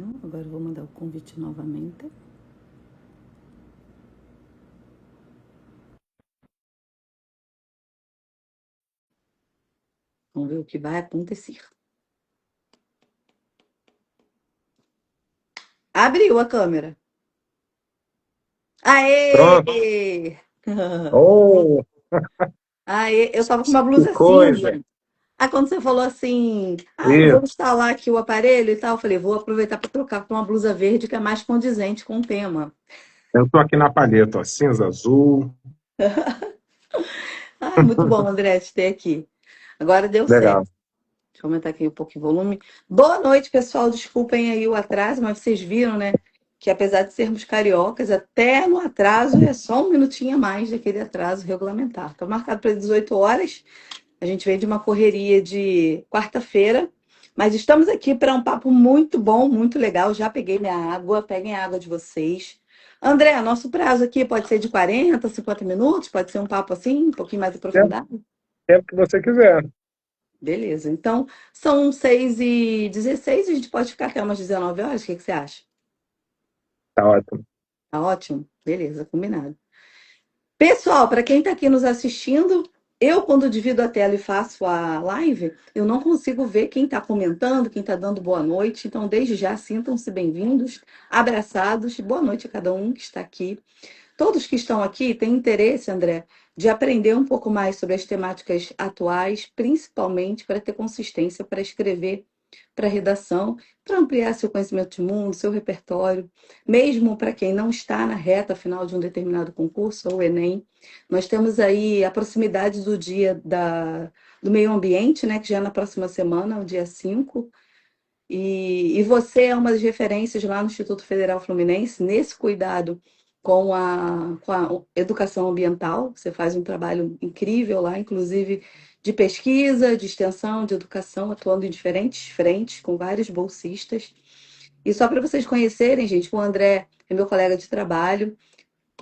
pouquinho. Agora eu vou mandar o convite novamente. Vamos ver o que vai acontecer. Abriu a câmera. Pronto. Aê! Oh, Aê! Eu tava com uma que blusa coisa. cinza. Aí quando você falou assim, eu vou Isso. instalar aqui o aparelho e tal, eu falei, vou aproveitar para trocar por uma blusa verde que é mais condizente com o tema. Eu estou aqui na palheta, ó, cinza azul. Ai, muito bom, André, te ter aqui. Agora deu certo. Legal. Deixa eu aumentar aqui um pouquinho o volume. Boa noite, pessoal. Desculpem aí o atraso, mas vocês viram, né? Que apesar de sermos cariocas, até no atraso é só um minutinho a mais daquele atraso regulamentar. Está marcado para 18 horas. A gente veio de uma correria de quarta-feira, mas estamos aqui para um papo muito bom, muito legal. Já peguei minha água, peguem a água de vocês. André, nosso prazo aqui pode ser de 40, 50 minutos, pode ser um papo assim, um pouquinho mais Tempo, aprofundado. tempo que você quiser. Beleza. Então, são 6h16, a gente pode ficar até umas 19 horas. O que você acha? Tá ótimo. Tá ótimo? Beleza, combinado. Pessoal, para quem está aqui nos assistindo, eu, quando divido a tela e faço a live, eu não consigo ver quem está comentando, quem está dando boa noite. Então, desde já, sintam-se bem-vindos, abraçados. Boa noite a cada um que está aqui. Todos que estão aqui têm interesse, André, de aprender um pouco mais sobre as temáticas atuais, principalmente para ter consistência para escrever para redação, para ampliar seu conhecimento de mundo, seu repertório, mesmo para quem não está na reta final de um determinado concurso, ou Enem. Nós temos aí a proximidade do dia do meio ambiente, né, que já é na próxima semana, o dia 5. E você é uma das referências lá no Instituto Federal Fluminense nesse cuidado com a educação ambiental. Você faz um trabalho incrível lá, inclusive de pesquisa, de extensão, de educação, atuando em diferentes frentes, com vários bolsistas. E só para vocês conhecerem, gente, o André é meu colega de trabalho,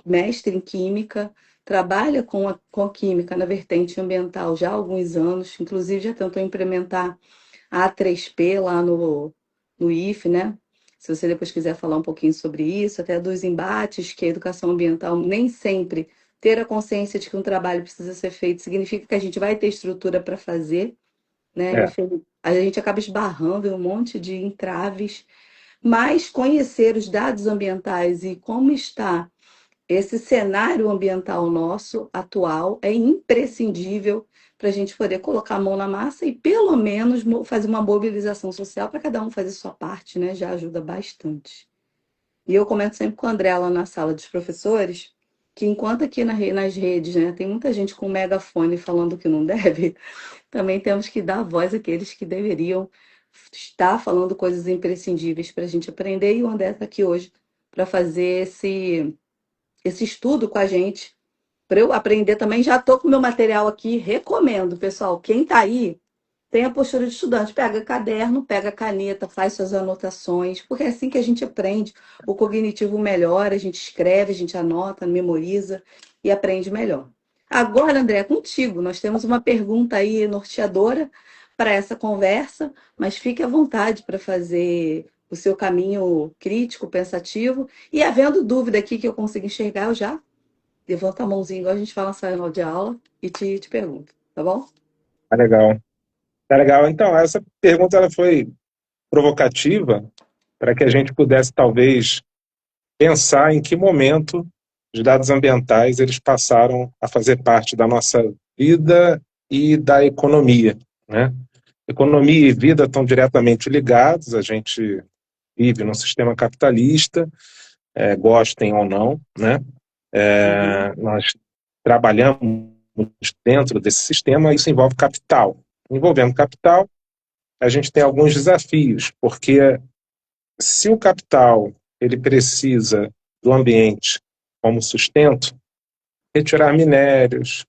mestre em Química, trabalha com a Química na vertente ambiental já há alguns anos, inclusive já tentou implementar a A3P lá no IF, né? Se você depois quiser falar um pouquinho sobre isso, até dos embates que a educação ambiental nem sempre ter a consciência de que um trabalho precisa ser feito significa que a gente vai ter estrutura para fazer, né? É, A gente acaba esbarrando em um monte de entraves, mas conhecer os dados ambientais e como está esse cenário ambiental nosso atual é imprescindível para a gente poder colocar a mão na massa e pelo menos fazer uma mobilização social para cada um fazer sua parte, né? Já ajuda bastante. E eu comento sempre com a André lá na sala dos professores que enquanto aqui nas redes, né, tem muita gente com megafone falando que não deve, também temos que dar voz àqueles que deveriam estar falando coisas imprescindíveis para a gente aprender. E o André está aqui hoje para fazer esse estudo com a gente, para eu aprender também. Já estou com o meu material aqui, recomendo, pessoal. Quem está aí, tem a postura de estudante. Pega caderno, pega caneta, faz suas anotações, porque é assim que a gente aprende. O cognitivo melhora, a gente escreve, a gente anota, memoriza e aprende melhor. Agora, André, é contigo. Nós temos uma pergunta aí norteadora para essa conversa, mas fique à vontade para fazer o seu caminho crítico, pensativo. E havendo dúvida aqui que eu consigo enxergar, eu já levanto a mãozinha, igual a gente fala na sala de aula, e te pergunto, tá bom? tá legal. Tá legal. Então, essa pergunta ela foi provocativa para que a gente pudesse, talvez, pensar em que momento os dados ambientais eles passaram a fazer parte da nossa vida e da economia, né? Economia e vida estão diretamente ligados, a gente vive num sistema capitalista, gostem ou não, né? Uhum. Nós trabalhamos dentro desse sistema, isso envolve capital. Envolvendo capital, a gente tem alguns desafios, porque se o capital ele precisa do ambiente como sustento, retirar minérios,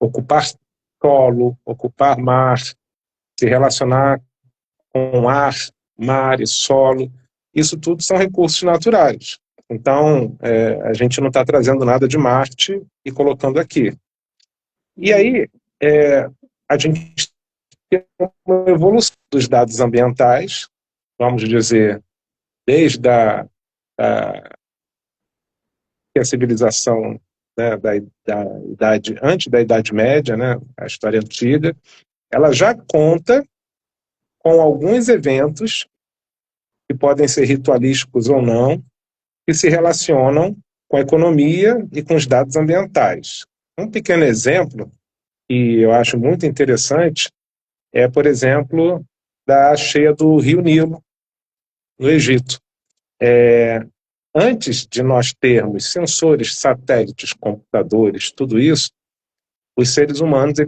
ocupar solo, ocupar mar, se relacionar com ar, mar e solo, isso tudo são recursos naturais. Então, a gente não está trazendo nada de Marte e colocando aqui. E Uhum. aí, a gente tem uma evolução dos dados ambientais vamos dizer, desde que a civilização, né, da idade, antes da Idade Média, né, a história antiga, ela já conta com alguns eventos que podem ser ritualísticos ou não, que se relacionam com a economia e com os dados ambientais. Um pequeno exemplo, que eu acho muito interessante, é, por exemplo, da cheia do Rio Nilo, no Egito. Antes de nós termos sensores, satélites, computadores, tudo isso, os seres humanos,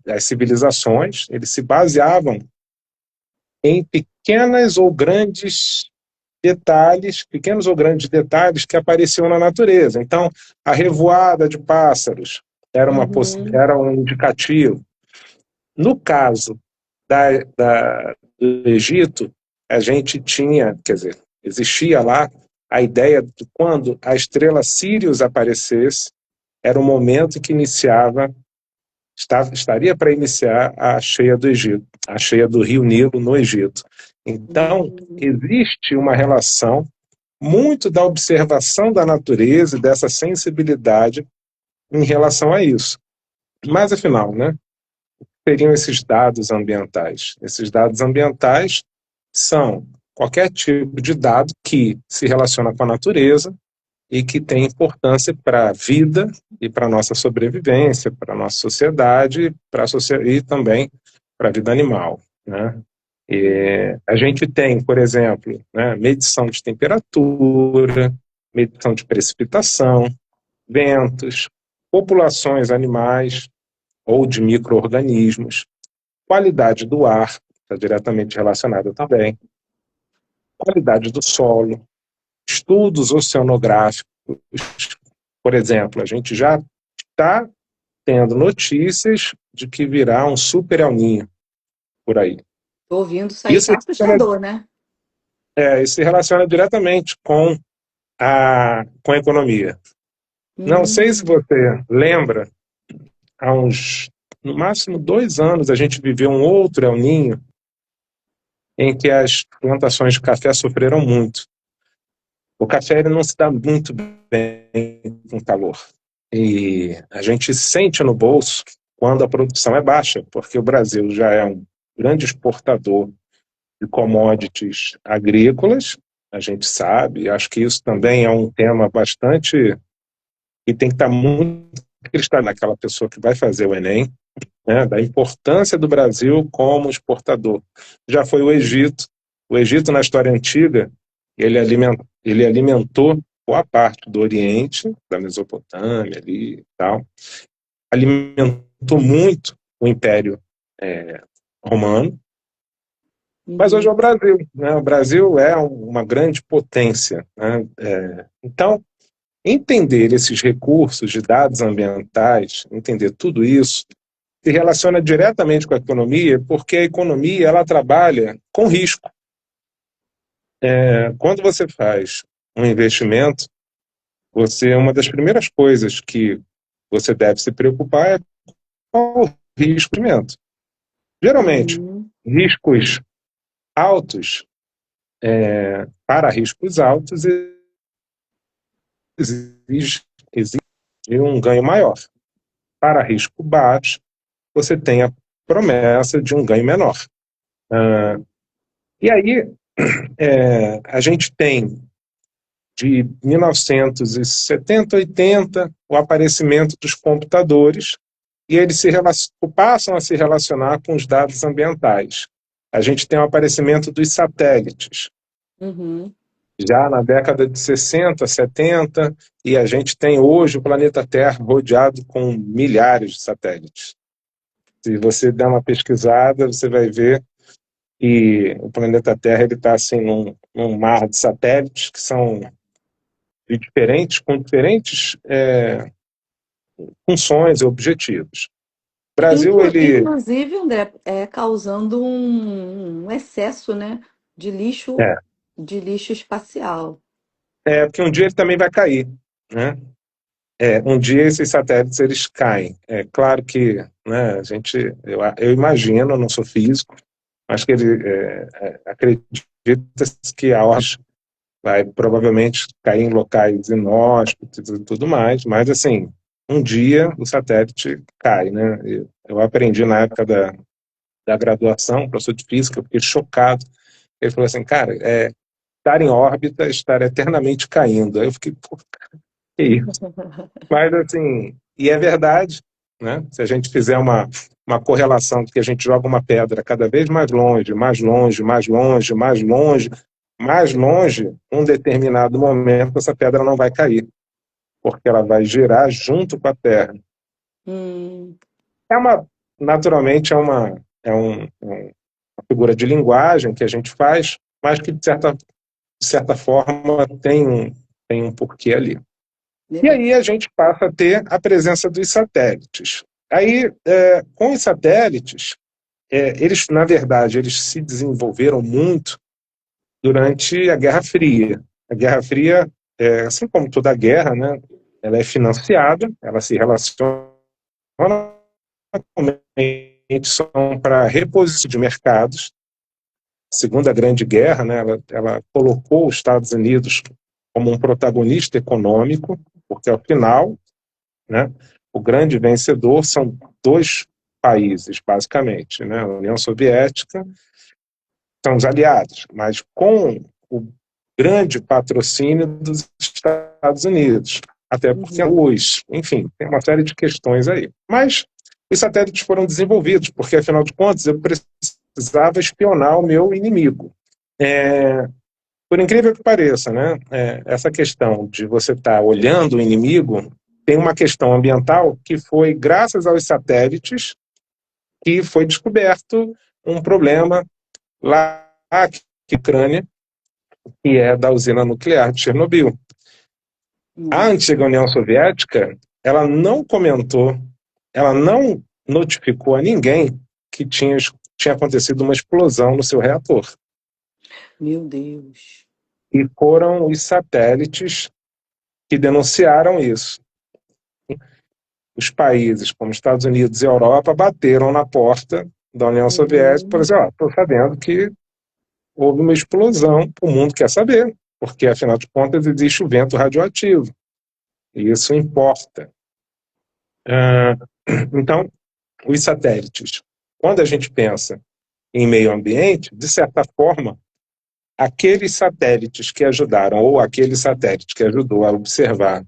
as civilizações, eles se baseavam em pequenos ou grandes detalhes que apareciam na natureza. Então, a revoada de pássaros Uhum. era um indicativo. No caso do Egito, a gente tinha, quer dizer, existia lá a ideia de quando a estrela Sírius aparecesse, era o momento que estaria para iniciar a cheia do Egito, a cheia do Rio Nilo no Egito. Então, Uhum. existe uma relação muito da observação da natureza e dessa sensibilidade em relação a isso. Mas, afinal, né, seriam esses dados ambientais? Esses dados ambientais são qualquer tipo de dado que se relaciona com a natureza e que tem importância para a vida e para a nossa sobrevivência, para a nossa sociedade, e também para a vida animal, né? E a gente tem, por exemplo, né, medição de temperatura, medição de precipitação, ventos, populações animais ou de micro-organismos, qualidade do ar, está diretamente relacionada também, qualidade do solo, estudos oceanográficos. Por exemplo, a gente já está tendo notícias de que virá um super El Niño por aí. Tô ouvindo isso aí, Isso, tá assustador, né? isso se relaciona diretamente com a economia. Não sei se Hum. você lembra, há uns, no máximo 2 anos, a gente viveu um outro El Niño em que as plantações de café sofreram muito. O café ele não se dá muito bem com calor. E a gente sente no bolso quando a produção é baixa, porque o Brasil já é um grande exportador de commodities agrícolas, a gente sabe, acho que isso também é um tema bastante que tem que estar muito cristalino naquela pessoa que vai fazer o Enem, né, da importância do Brasil como exportador. Já foi o Egito na história antiga, ele alimentou boa parte do Oriente, da Mesopotâmia ali e tal, alimentou muito o Império é, Romano, mas hoje é o Uhum. Brasil, né? O Brasil é uma grande potência, né? Então, entender esses recursos de dados ambientais, entender tudo isso, se relaciona diretamente com a economia, porque a economia ela trabalha com risco. Quando você faz um investimento, uma das primeiras coisas que você deve se preocupar é qual o risco do investimento. Geralmente, Uhum. riscos altos, para riscos altos, exige um ganho maior. Para risco baixo, você tem a promessa de um ganho menor. E aí, a gente tem, de 1970, 80, o aparecimento dos computadores, e eles passam a se relacionar com os dados ambientais. A gente tem o aparecimento dos satélites, Uhum. já na década de 60, 70, e a gente tem hoje o planeta Terra rodeado com milhares de satélites. Se você der uma pesquisada, você vai ver que o planeta Terra está assim, num mar de satélites que são com diferentes funções e objetivos. O Brasil, ele Inclusive, André, causando um excesso, né, é, de lixo espacial. porque um dia ele também vai cair, né? Um dia esses satélites eles caem. É claro que, né, eu imagino, eu não sou físico, Mas que ele acredita que a órbita vai provavelmente cair em locais inóspitos e tudo mais, mas assim, um dia o satélite cai, né? Eu aprendi na época da graduação, professor de física, eu fiquei chocado. Ele falou assim, cara, estar em órbita, estar eternamente caindo. Aí eu fiquei, pô, que isso? Mas assim, e é verdade, né? Se a gente fizer uma correlação que a gente joga uma pedra cada vez mais longe, mais longe, mais longe, mais longe, mais longe, um determinado momento essa pedra não vai cair, porque ela vai girar junto com a Terra. Hum, É uma, naturalmente, uma figura de linguagem que a gente faz, mas que, de certa forma, tem um porquê ali. E legal. aí a gente passa a ter a presença dos satélites. Aí, com os satélites, eles, na verdade, eles se desenvolveram muito durante a Guerra Fria. A Guerra Fria, assim como toda guerra, né, ela é financiada, ela se relaciona são para reposição de mercados. A Segunda Grande Guerra, né, ela colocou os Estados Unidos como um protagonista econômico, porque, ao final, né, o grande vencedor são dois países, basicamente, né, a União Soviética são os aliados, mas com o grande patrocínio dos Estados Unidos, até porque a Uhum. luz, enfim, tem uma série de questões aí. Mas os satélites foram desenvolvidos, porque, afinal de contas, eu precisava espionar o meu inimigo. Por incrível que pareça, né, essa questão de você estar olhando o inimigo tem uma questão ambiental que foi graças aos satélites que foi descoberto um problema lá na Ucrânia, que é da usina nuclear de Chernobyl. A Nossa, antiga União Soviética, ela não comentou, ela não notificou a ninguém que tinha acontecido uma explosão no seu reator. meu Deus. E foram os satélites que denunciaram isso. Os países, como Estados Unidos e Europa, bateram na porta da União Soviética e falaram Uhum. assim, estou sabendo que houve uma explosão, o mundo quer saber, porque, afinal de contas, existe o vento radioativo, e isso importa. Ah, então, os satélites, quando a gente pensa em meio ambiente, de certa forma, aqueles satélites que ajudaram, ou aquele satélite que ajudou a observar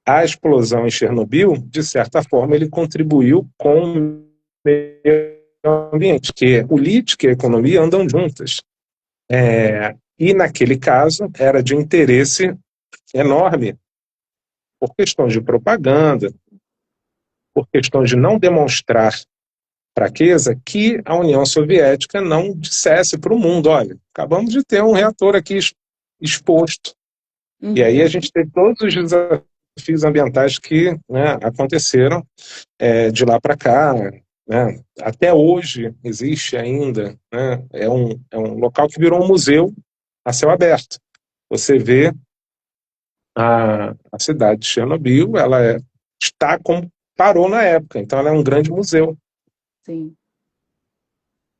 a explosão em Chernobyl, de certa forma, ele contribuiu com o meio ambiente, que política e economia andam juntas. E, naquele caso, era de interesse enorme, por questões de propaganda, por questões de não demonstrar fraqueza, que a União Soviética não dissesse para o mundo, olha, acabamos de ter um reator aqui exposto. E aí a Uhum. gente teve todos os desafios ambientais que, né, aconteceram de lá para cá. Né? Até hoje existe ainda, né? É um local que virou um museu a céu aberto. Você vê a cidade de Chernobyl, está como parou na época, então ela é um grande museu. Sim.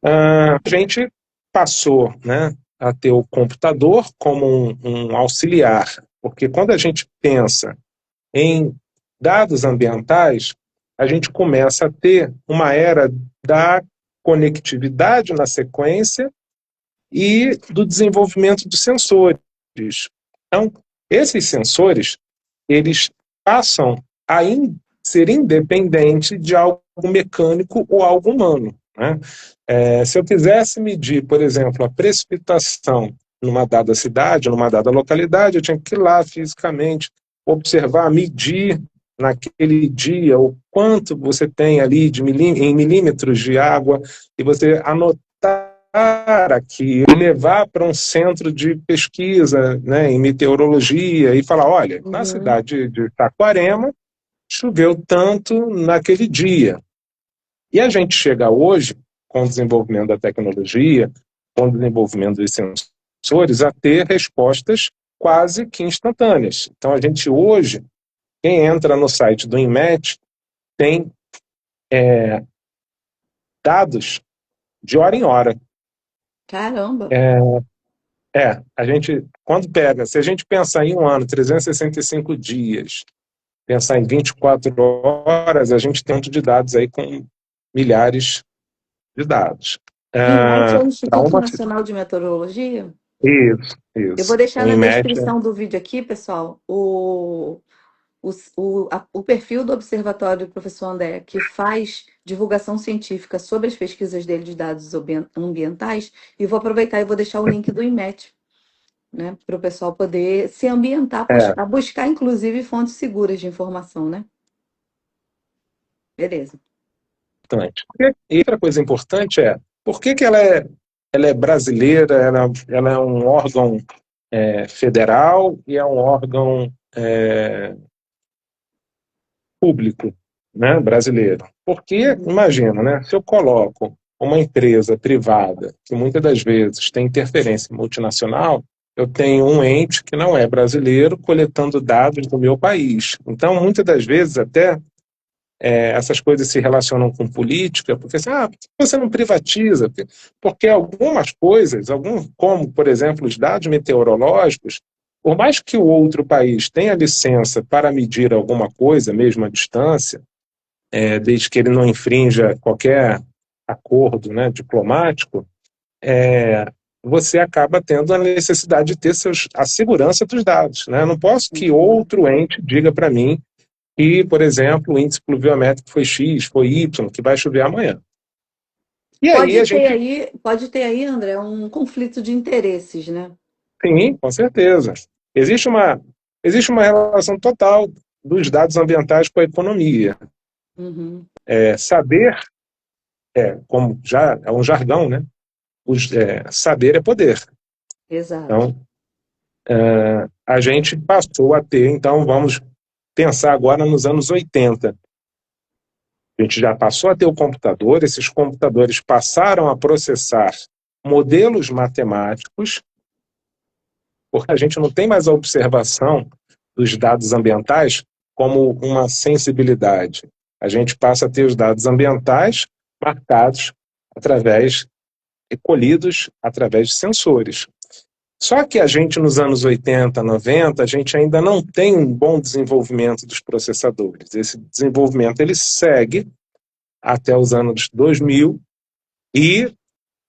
A gente passou, né, a ter o computador como um auxiliar, porque quando a gente pensa em dados ambientais, a gente começa a ter uma era da conectividade na sequência e do desenvolvimento de sensores. Então, esses sensores, eles passam a ser independentes de algo mecânico ou algo humano. Né? Se eu quisesse medir, por exemplo, a precipitação numa dada cidade, numa dada localidade, eu tinha que ir lá fisicamente, observar, medir naquele dia o quanto você tem ali em milímetros de água, e você anotar aqui, levar para um centro de pesquisa, né, em meteorologia e falar, olha, na Uhum. cidade de Itaquarema choveu tanto naquele dia. E a gente chega hoje, com o desenvolvimento da tecnologia, com o desenvolvimento dos sensores, a ter respostas quase que instantâneas. Então, a gente hoje, quem entra no site do INMET, tem dados de hora em hora. Caramba! A gente, quando pega, se a gente pensar em um ano, 365 dias, pensar em 24 horas, a gente tem um monte de dados aí com milhares de dados. O INMET é o Para Instituto uma. Nacional de Meteorologia? Isso, Eu vou isso. deixar O na INMET, descrição do vídeo aqui, pessoal, o perfil do Observatório do Professor André, que faz divulgação científica sobre as pesquisas dele de dados ambientais, e vou aproveitar e vou deixar o link do INMET, né, para o pessoal poder se ambientar, é, buscar, inclusive, fontes seguras de informação, né? Beleza. importante. E outra coisa importante é, por que que ela é brasileira, ela é um órgão federal e é um órgão público, né, brasileiro. Porque, Uhum. imagina, né, se eu coloco uma empresa privada, que muitas das vezes tem interferência multinacional, eu tenho um ente que não é brasileiro coletando dados do meu país. Então, muitas das vezes, até essas coisas se relacionam com política, porque assim, por que você não privatiza? Porque algumas coisas, como, por exemplo, os dados meteorológicos, por mais que o outro país tenha licença para medir alguma coisa, mesmo à distância, desde que ele não infrinja qualquer acordo, né, diplomático, você acaba tendo a necessidade de ter a segurança dos dados. Né? Eu não posso que Uhum. outro ente diga para mim que, por exemplo, o índice pluviométrico foi X, foi Y, que vai chover amanhã. E aí a gente, Pode ter aí, André, um conflito de interesses, né? sim, com certeza. Existe uma, existe uma relação total dos dados ambientais com a economia. Uhum. Saber, como já é um jargão, né? Saber é poder. Exato. Então, a gente passou a ter, então vamos pensar agora nos anos 80. A gente já passou a ter o computador, esses computadores passaram a processar modelos matemáticos, porque a gente não tem mais a observação dos dados ambientais como uma sensibilidade. A gente passa a ter os dados ambientais marcados através, colhidos através de sensores. Só que a gente, nos anos 80, 90, a gente ainda não tem um bom desenvolvimento dos processadores. Esse desenvolvimento ele segue até os anos 2000 e,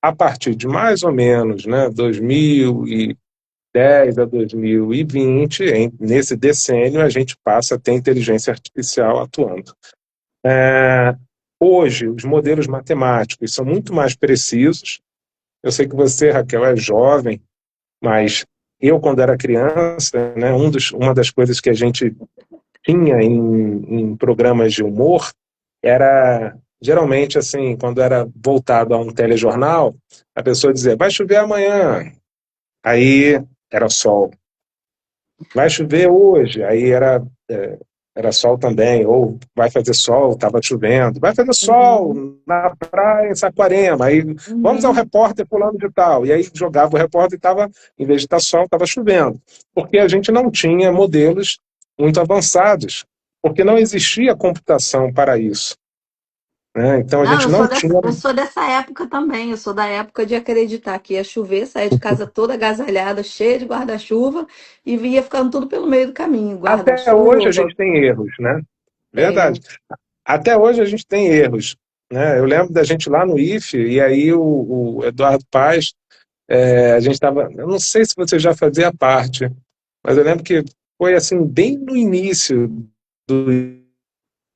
a partir de mais ou menos, né, 2010 a 2020, nesse decênio, a gente passa a ter inteligência artificial atuando. Hoje, os modelos matemáticos são muito mais precisos. Eu sei que você, Raquel, é jovem, mas eu, quando era criança, né, uma das coisas que a gente tinha em programas de humor era, geralmente, assim, quando era voltado a um telejornal, a pessoa dizia, vai chover amanhã, aí era sol. Vai chover hoje, aí era sol também, ou vai fazer sol, estava chovendo, vai fazer sol Uhum. na praia em Saquarema, aí vamos ao Uhum. repórter fulano de tal, e aí jogava o repórter e estava, em vez de estar sol, estava chovendo, porque a gente não tinha modelos muito avançados, porque não existia computação para isso, né? Então a Não, gente não tinha. eu sou dessa época também. Eu sou da época de acreditar que ia chover, sair de casa toda agasalhada, cheia de guarda-chuva e ia ficando tudo pelo meio do caminho. Até hoje a Guarda-chuva, gente tem erros, né? é, Verdade. Até hoje a gente tem erros, né? Eu lembro da gente lá no IFE, e aí o Eduardo Paes, a gente estava, eu não sei se você já fazia parte, mas eu lembro que foi assim, bem no início do.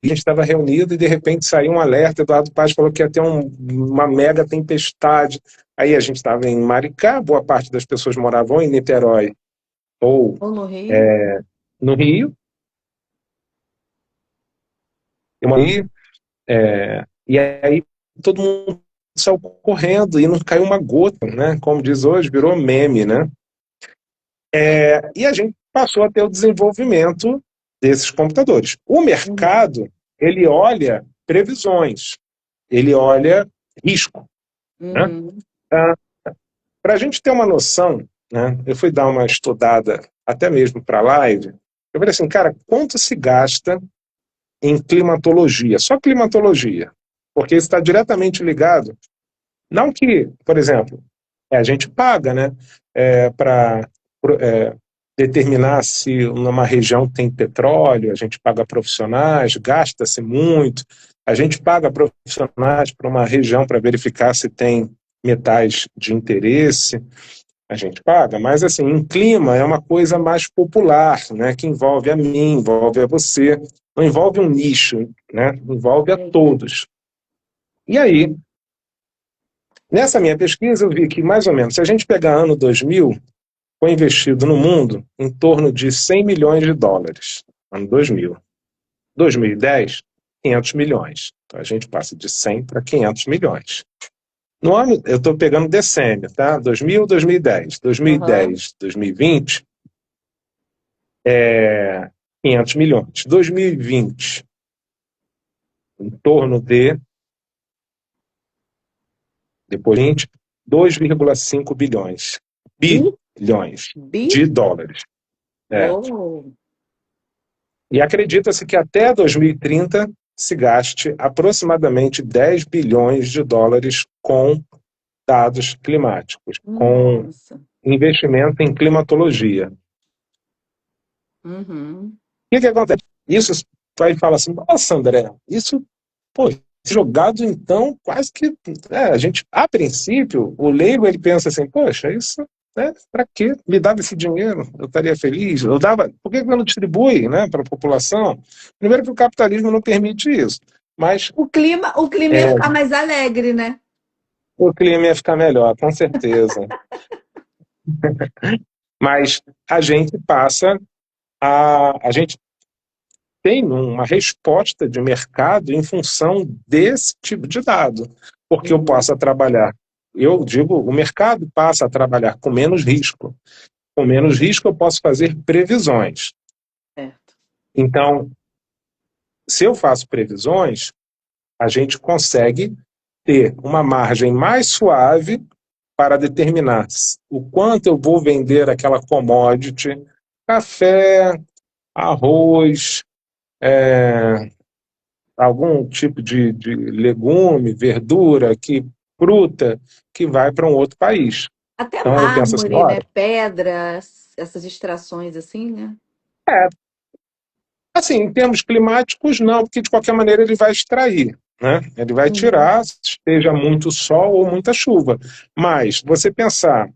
A gente estava reunido e de repente saiu um alerta. Eduardo Paes falou que ia ter uma mega tempestade. Aí a gente estava em Maricá, boa parte das pessoas moravam em Niterói ou ou no Rio. no Rio, e aí todo mundo saiu correndo e não caiu uma gota, né? Como diz hoje, virou meme, né? E a gente passou a ter o desenvolvimento desses computadores. O Uhum. mercado, ele olha previsões, ele olha risco, né? Uhum. Para a gente ter uma noção, né? Eu fui dar uma estudada até mesmo para a live, eu falei assim, cara, quanto se gasta em climatologia? Só climatologia, porque isso está diretamente ligado. Não que, por exemplo, A gente paga, né? Para determinar se numa região tem petróleo, a gente paga profissionais, gasta-se muito, a gente paga profissionais para uma região para verificar se tem metais de interesse, a gente paga, mas assim, em clima é uma coisa mais popular, né, que envolve a mim, envolve a você, não envolve um nicho, né, envolve a todos. E aí, nessa minha pesquisa, eu vi que, mais ou menos, se a gente pegar ano 2000, foi investido no mundo em torno de 100 milhões de dólares, ano 2000. 2010, 500 milhões. Então a gente passa de 100 para 500 milhões. No ano, eu estou pegando decênio, tá? 2000, 2010. Aham. 2010, 2020, 500 milhões. 2020, em torno de, depois 20, 2,5 bilhões. Bi? Bilhões Bi? de dólares. É. Oh. E acredita-se que até 2030 se gaste aproximadamente 10 bilhões de dólares com dados climáticos, com Nossa. investimento em climatologia. Uhum. O que acontece? Isso vai falar assim, nossa, André, isso, pô, jogado então quase que, a gente, a princípio, o leigo ele pensa assim, poxa, isso, né, para quê? Me dava esse dinheiro, eu estaria feliz, eu dava, por que eu não distribui, né, para a população? Primeiro que o capitalismo não permite isso, mas O clima ia ficar mais alegre, né? o clima ia ficar melhor, com certeza. Mas a gente passa a gente tem uma resposta de mercado em função desse tipo de dado, porque eu Uhum. posso trabalhar, eu digo, o mercado passa a trabalhar com menos risco. Com menos risco eu posso fazer previsões. Certo. Então, se eu faço previsões, a gente consegue ter uma margem mais suave para determinar o quanto eu vou vender aquela commodity, café, arroz, algum tipo de legume, verdura, fruta, que vai para um outro país. Até Então eu penso assim, mármore, né? olha, Pedras, essas extrações assim, né? é, assim, em termos climáticos, não, porque de qualquer maneira ele vai extrair, né? Ele vai Uhum. tirar, esteja muito sol ou muita chuva. Mas você pensar,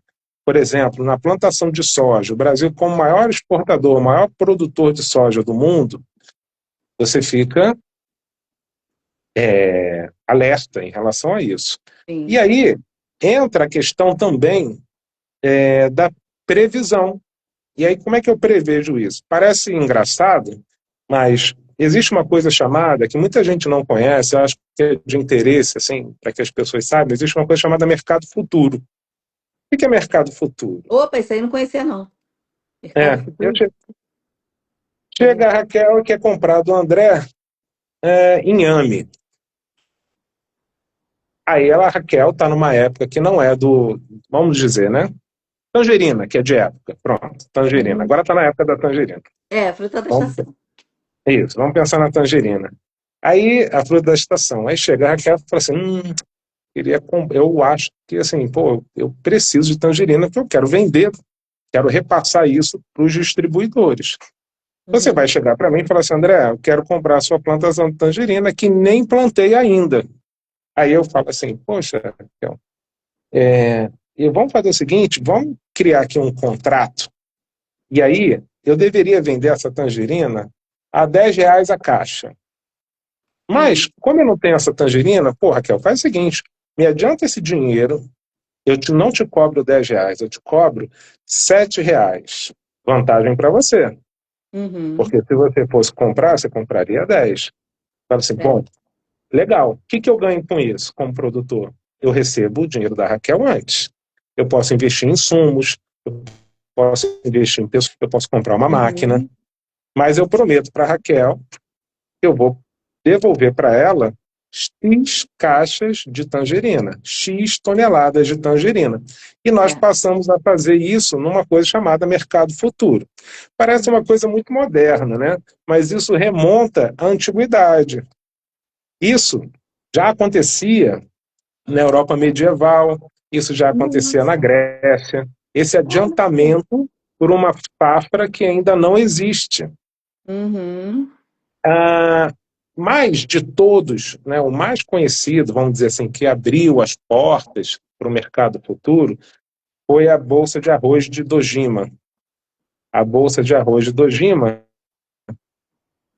por exemplo, na plantação de soja, o Brasil como o maior exportador, o maior produtor de soja do mundo, você fica alerta em relação a isso. E Sim. aí entra a questão também da previsão. E aí como é que eu prevejo isso? Parece engraçado, mas existe uma coisa chamada, que muita gente não conhece, eu acho que é de interesse, assim, para que as pessoas saibam, existe uma coisa chamada mercado futuro. O que é mercado futuro? Opa, isso aí eu não conhecia, não. É, Mercado Futuro? chega a Raquel e quer comprar do André inhame. Aí a Raquel está numa época que não é do, vamos dizer, né? Tangerina, que é de época. Pronto, tangerina. Uhum. Agora está na época da tangerina. É, fruta da Vamos, estação. isso, vamos pensar na tangerina. Aí, a fruta da estação. Aí chega a Raquel e fala assim, eu acho que, assim, pô, eu preciso de tangerina porque eu quero vender, quero repassar isso para os distribuidores. Você vai Uhum. chegar para mim e falar assim, André, eu quero comprar a sua plantação de tangerina que nem plantei ainda. Aí eu falo assim, poxa, Raquel, e vamos fazer o seguinte, vamos criar aqui um contrato. E aí, eu deveria vender essa tangerina a R$ 10 a caixa. Mas, Uhum. como eu não tenho essa tangerina, pô, Raquel, faz o seguinte, me adianta esse dinheiro, não te cobro R$ 10, eu te cobro R$ 7. Vantagem para você, Uhum. porque se você fosse comprar, você compraria 10. Fala assim, É. bom, legal, o que eu ganho com isso como produtor? Eu recebo o dinheiro da Raquel antes. Eu posso investir em insumos, eu posso investir em pessoas, eu posso comprar uma máquina, Uhum. mas eu prometo para a Raquel que eu vou devolver para ela X caixas de tangerina, X toneladas de tangerina. E nós É. passamos a fazer isso numa coisa chamada mercado futuro. Parece uma coisa muito moderna, né? Mas isso remonta à antiguidade. Isso já acontecia na Europa medieval, isso já acontecia na Nossa. Grécia. Esse Olha. adiantamento por uma safra que ainda não existe. Uhum. Ah, mais de todos, né, o mais conhecido, vamos dizer assim, que abriu as portas para o mercado futuro, foi a Bolsa de Arroz de Dojima. A Bolsa de Arroz de Dojima,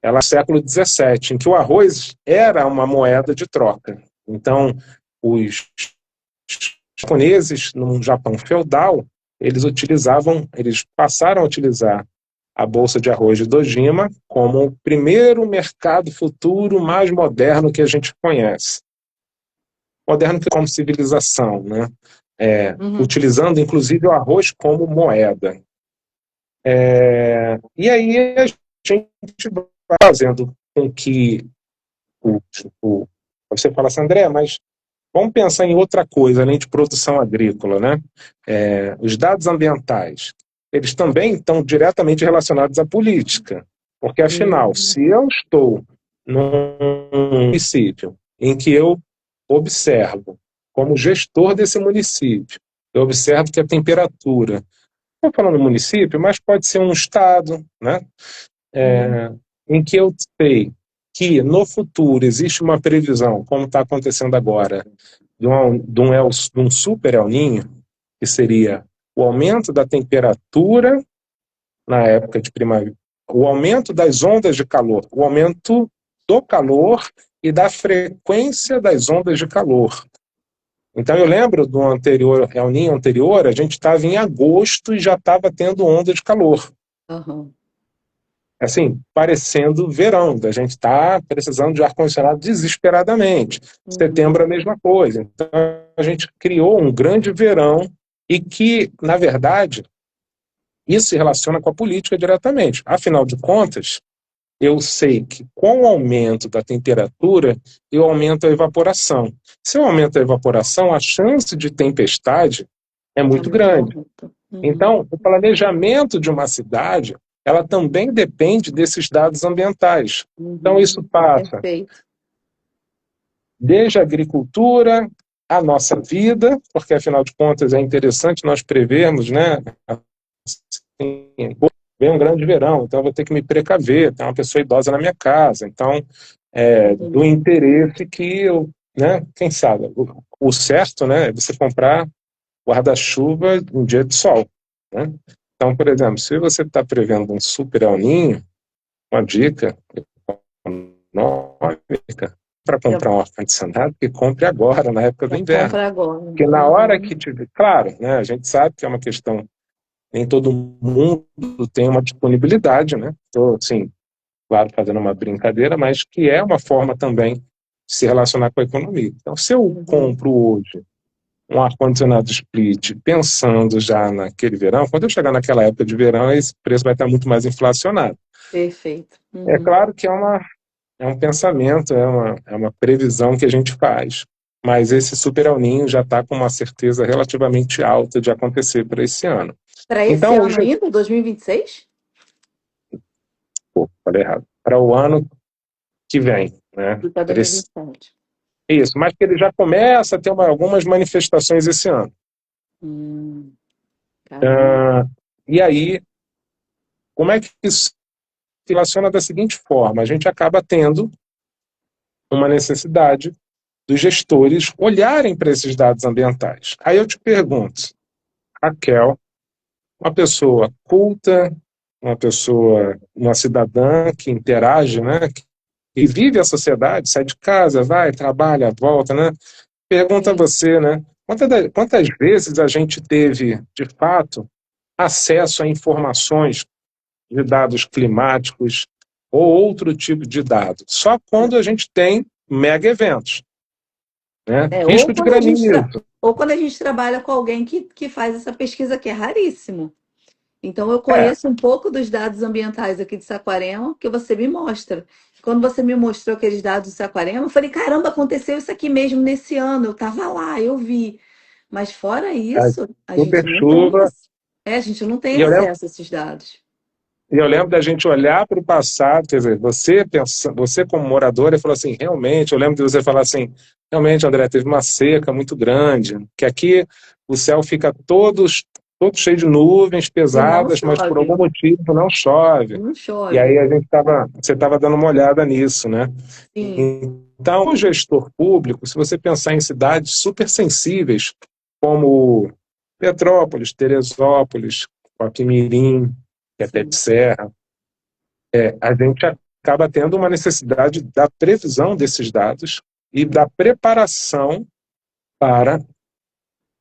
ela é do século XVII, em que o arroz era uma moeda de troca. Então, os japoneses, no Japão feudal, eles passaram a utilizar a Bolsa de Arroz de Dojima como o primeiro mercado futuro mais moderno que a gente conhece. Moderno como civilização, né? Uhum. Utilizando, inclusive, o arroz como moeda. E aí a gente vai fazendo com que o, você fala assim, André, mas vamos pensar em outra coisa, além de produção agrícola, né? Os dados ambientais, eles também estão diretamente relacionados à política, porque, afinal, Uhum. se eu estou num município em que eu observo, como gestor desse município, eu observo que a temperatura, estou falando município, mas pode ser um estado, né? Uhum. Em que eu sei que no futuro existe uma previsão, como está acontecendo agora, de um super El Niño, que seria o aumento da temperatura na época de primavera, o aumento das ondas de calor, o aumento do calor e da frequência das ondas de calor. Então eu lembro do anterior, El Niño anterior, a gente estava em agosto e já estava tendo onda de calor. Aham. Assim, parecendo verão, da gente está precisando de ar-condicionado desesperadamente. Uhum. Setembro, a mesma coisa. Então, a gente criou um grande verão e que, na verdade, isso se relaciona com a política diretamente. Afinal de contas, eu sei que com o aumento da temperatura, eu aumento a evaporação. Se eu aumento a evaporação, a chance de tempestade é muito Também grande. aumenta. Uhum. Então, o planejamento de uma cidade, ela também depende desses dados ambientais. Então, isso Uhum. passa Perfeito. desde a agricultura, a nossa vida, porque, afinal de contas, é interessante nós prevermos, né? Assim, vem um grande verão, então eu vou ter que me precaver, tem uma pessoa idosa na minha casa. Então, do Uhum. interesse que eu, né? Quem sabe, o certo, né? É você comprar guarda-chuva em dia de sol, né? Então, por exemplo, se você está prevendo um super El Niño, uma dica econômica para Já, comprar um ar-condicionado, que compre agora, na época do já inverno. compra agora. Porque na hora Uhum. que tiver, claro, né, a gente sabe que é uma questão, nem todo mundo tem uma disponibilidade, né? Estou, assim, claro, fazendo uma brincadeira, mas que é uma forma também de se relacionar com a economia. Então, se eu Uhum. compro hoje um ar-condicionado split, pensando já naquele verão, quando eu chegar naquela época de verão, esse preço vai estar muito mais inflacionado. Perfeito. É Uhum. claro que é um pensamento, é uma previsão que a gente faz, mas esse super El Niño já está com uma certeza relativamente alta de acontecer para esse ano. Para esse Então, ano hoje, ainda, 2026? pô, falei errado, para o ano que vem, né? E para 2027. Isso, mas que ele já começa a ter algumas manifestações esse ano. Caramba. Ah, e aí, como é que isso se relaciona da seguinte forma? A gente acaba tendo uma necessidade dos gestores olharem para esses dados ambientais. Aí eu te pergunto, Raquel, uma pessoa culta, uma pessoa, uma cidadã que interage, né, que vive a sociedade, sai de casa, vai, trabalha, volta, né? Pergunta a Sim. você, né? Quantas vezes a gente teve, de fato, acesso a informações de dados climáticos ou outro tipo de dado? Só quando a gente tem mega eventos, né? É, Risco de granizo. ou quando a gente trabalha com alguém que faz essa pesquisa, que é raríssimo. Então, eu É, conheço um pouco dos dados ambientais aqui de Saquarema, que você me mostra. Quando você me mostrou aqueles dados de Saquarema, eu falei: caramba, aconteceu isso aqui mesmo nesse ano. Eu estava lá, eu vi. Mas fora a isso, a super gente não tem, chuva. a gente não tem E eu lembro, acesso a esses dados. E eu lembro da gente olhar para o passado, quer dizer, você como moradora, falou assim, realmente, eu lembro de você falar assim, realmente, André, teve uma seca muito grande, que aqui o céu fica todo cheio de nuvens E não pesadas, mas por algum chove. motivo não chove. Não E chove. aí você estava dando uma olhada nisso, né? Sim, Então, o gestor público, se você pensar em cidades super sensíveis, como Petrópolis, Teresópolis, Guapimirim, que é pé de sim. serra, a gente acaba tendo uma necessidade da previsão desses dados e da preparação para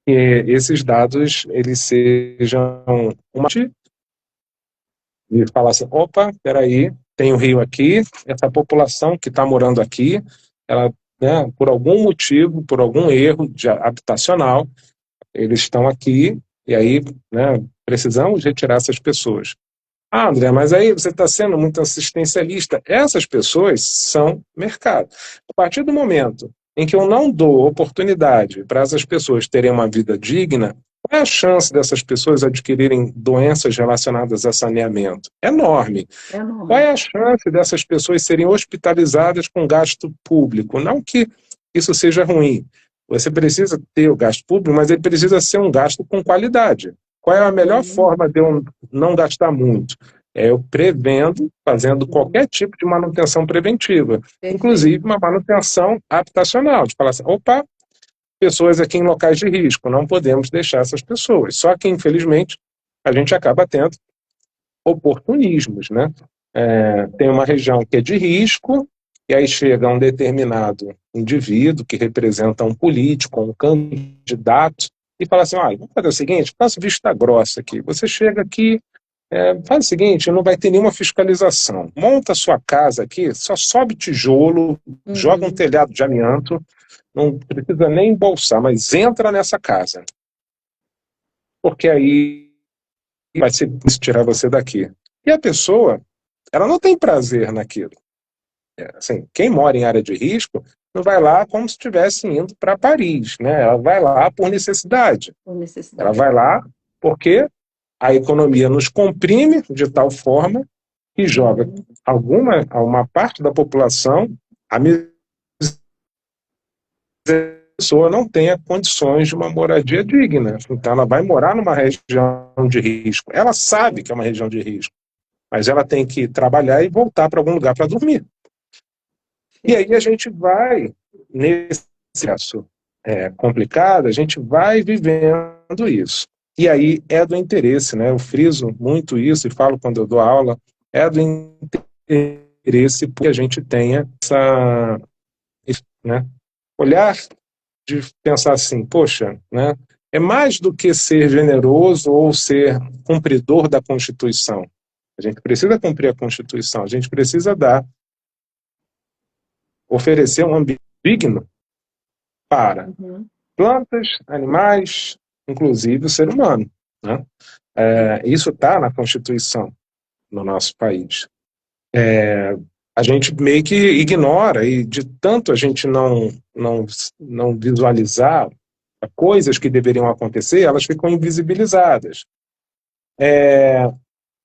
que esses dados eles sejam uma e falar assim, opa, peraí, tem um rio aqui, essa população que está morando aqui, ela, né, por algum motivo, por algum erro habitacional, eles estão aqui e aí, né, precisamos retirar essas pessoas. Ah, André, mas aí você está sendo muito assistencialista. Essas pessoas são mercado. A partir do momento em que eu não dou oportunidade para essas pessoas terem uma vida digna, qual é a chance dessas pessoas adquirirem doenças relacionadas a saneamento? Enorme. É Qual enorme. é a chance dessas pessoas serem hospitalizadas com gasto público? Não que isso seja ruim. Você precisa ter o gasto público, mas ele precisa ser um gasto com qualidade. Qual é a melhor Sim, forma de eu não gastar muito? É eu prevendo, fazendo sim. qualquer tipo de manutenção preventiva, inclusive Perfeito. uma manutenção habitacional, de falar assim, opa, pessoas aqui em locais de risco, não podemos deixar essas pessoas. Só que, infelizmente, a gente acaba tendo oportunismos, né? Tem uma região que é de risco, e aí chega um determinado indivíduo que representa um político, um candidato, e fala assim, olha, vamos fazer o seguinte, faça vista grossa aqui. Você chega aqui, faz o seguinte, não vai ter nenhuma fiscalização. Monta a sua casa aqui, só sobe tijolo, joga um Uhum. telhado de amianto, não precisa nem embolsar, mas entra nessa casa, porque aí vai ser difícil tirar você daqui. E a pessoa, ela não tem prazer naquilo. Assim, quem mora em área de risco não vai lá como se estivesse indo para Paris, né? Ela vai lá por necessidade. Por Ela necessidade. vai lá porque a economia nos comprime de tal forma que joga Uhum. uma parte da população, a pessoa não tenha condições de uma moradia digna. Então, ela vai morar numa região de risco. Ela sabe que é uma região de risco, mas ela tem que trabalhar e voltar para algum lugar para dormir. E aí a Perfeito. gente vai, nesse processo complicado, a gente vai vivendo isso. E aí é do interesse, né? Eu friso muito isso e falo quando eu dou aula, é do interesse que a gente tenha essa, né, olhar de pensar assim, poxa, né, é mais do que ser generoso ou ser cumpridor da Constituição. A gente precisa cumprir a Constituição, a gente precisa oferecer um ambiente digno para Uhum. plantas, animais, inclusive o ser humano. Né? Sim. Isso está na Constituição no nosso país. A gente meio que ignora, e de tanto a gente não visualizar coisas que deveriam acontecer, elas ficam invisibilizadas.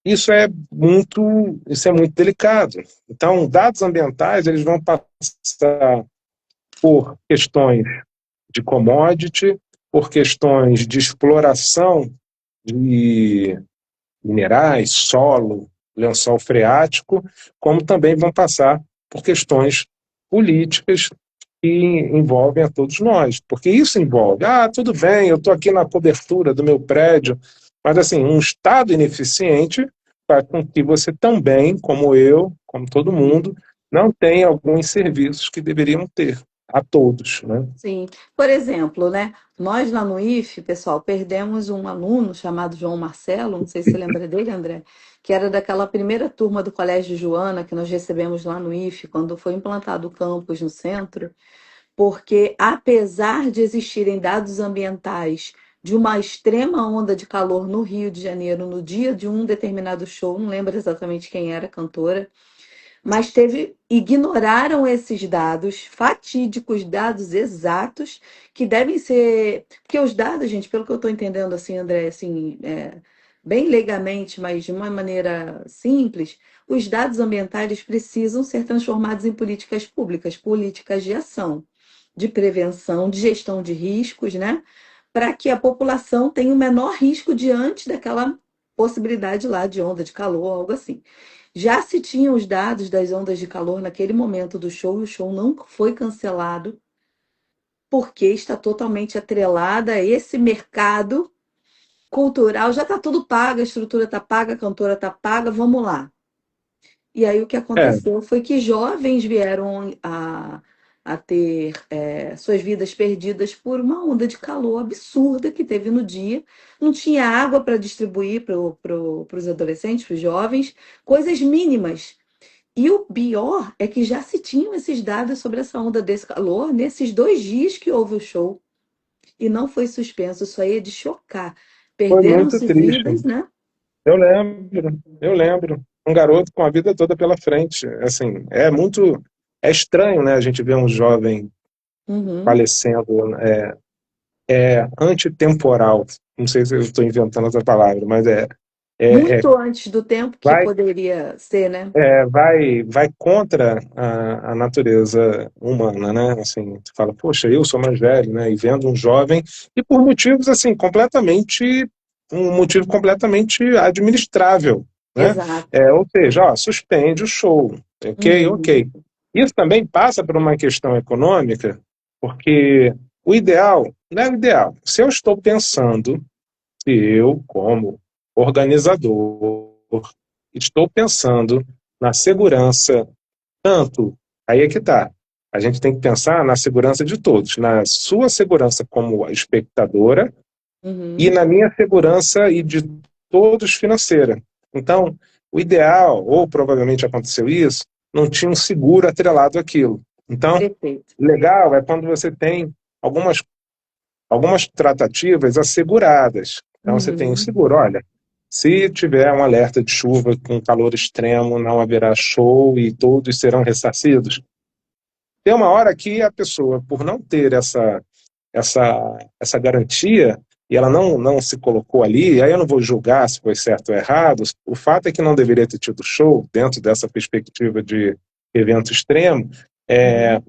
Isso é muito delicado. Então, dados ambientais, eles vão passar por questões de commodity, por questões de exploração de minerais, solo, lençol freático, como também vão passar por questões políticas que envolvem a todos nós, porque isso envolve, tudo bem, eu estou aqui na cobertura do meu prédio, mas assim, um Estado ineficiente faz com que você também, como eu, como todo mundo, não tenha alguns serviços que deveriam ter a todos, né? Sim. Por exemplo, né? Nós lá no IFE, pessoal, perdemos um aluno chamado João Marcelo, não sei se você lembra dele, André, que era daquela primeira turma do Colégio Joana que nós recebemos lá no IFE, quando foi implantado o campus no centro, porque apesar de existirem dados ambientais de uma extrema onda de calor no Rio de Janeiro, no dia de um determinado show, não lembro exatamente quem era a cantora, mas ignoraram esses dados fatídicos, dados exatos, que devem ser. Porque os dados, gente, pelo que eu estou entendendo, assim, André, assim, bem leigamente, mas de uma maneira simples, os dados ambientais precisam ser transformados em políticas públicas, políticas de ação, de prevenção, de gestão de riscos, né? Para que a população tenha o menor risco diante daquela possibilidade lá de onda de calor, algo assim. Já se tinham os dados das ondas de calor naquele momento do show, e o show não foi cancelado, porque está totalmente atrelada a esse mercado cultural. Já está tudo pago, a estrutura está paga, a cantora está paga, vamos lá. E aí o que É, aconteceu foi que jovens vieram a ter suas vidas perdidas por uma onda de calor absurda que teve no dia. Não tinha água para distribuir para os adolescentes, para os jovens, coisas mínimas. E o pior é que já se tinham esses dados sobre essa onda desse calor nesses 2 dias que houve o show. E não foi suspenso. Isso aí é de chocar. foi muito Perderam-se triste. vidas, né? Eu lembro. Um garoto com a vida toda pela frente. Assim, é estranho, né, a gente ver um jovem Uhum. falecendo, é antitemporal. Não sei se eu estou inventando essa palavra, mas é Muito antes do tempo que vai, poderia ser, né? vai contra a natureza humana, né? Assim, tu fala, poxa, eu sou mais velho, né? E vendo um jovem, e por motivos, assim, um motivo completamente administrável, né? Exato. Ou seja, ó, suspende o show, ok, Uhum. ok. Isso também passa por uma questão econômica, porque o ideal, não é o ideal, se eu estou pensando, se eu, como organizador, estou pensando na segurança, tanto, aí é que está. A gente tem que pensar na segurança de todos, na sua segurança como espectadora e Uhum. na minha segurança e de todos financeira. Então, o ideal, ou provavelmente aconteceu isso, não tinha um seguro atrelado àquilo. Então, Perfeito. legal é quando você tem algumas tratativas asseguradas. Então você tem o Uhum. seguro, olha, se tiver um alerta de chuva com calor extremo, não haverá show e todos serão ressarcidos. Tem uma hora que a pessoa, por não ter essa garantia, e ela não se colocou ali, aí eu não vou julgar se foi certo ou errado, o fato é que não deveria ter tido show dentro dessa perspectiva de evento extremo, é, Uhum.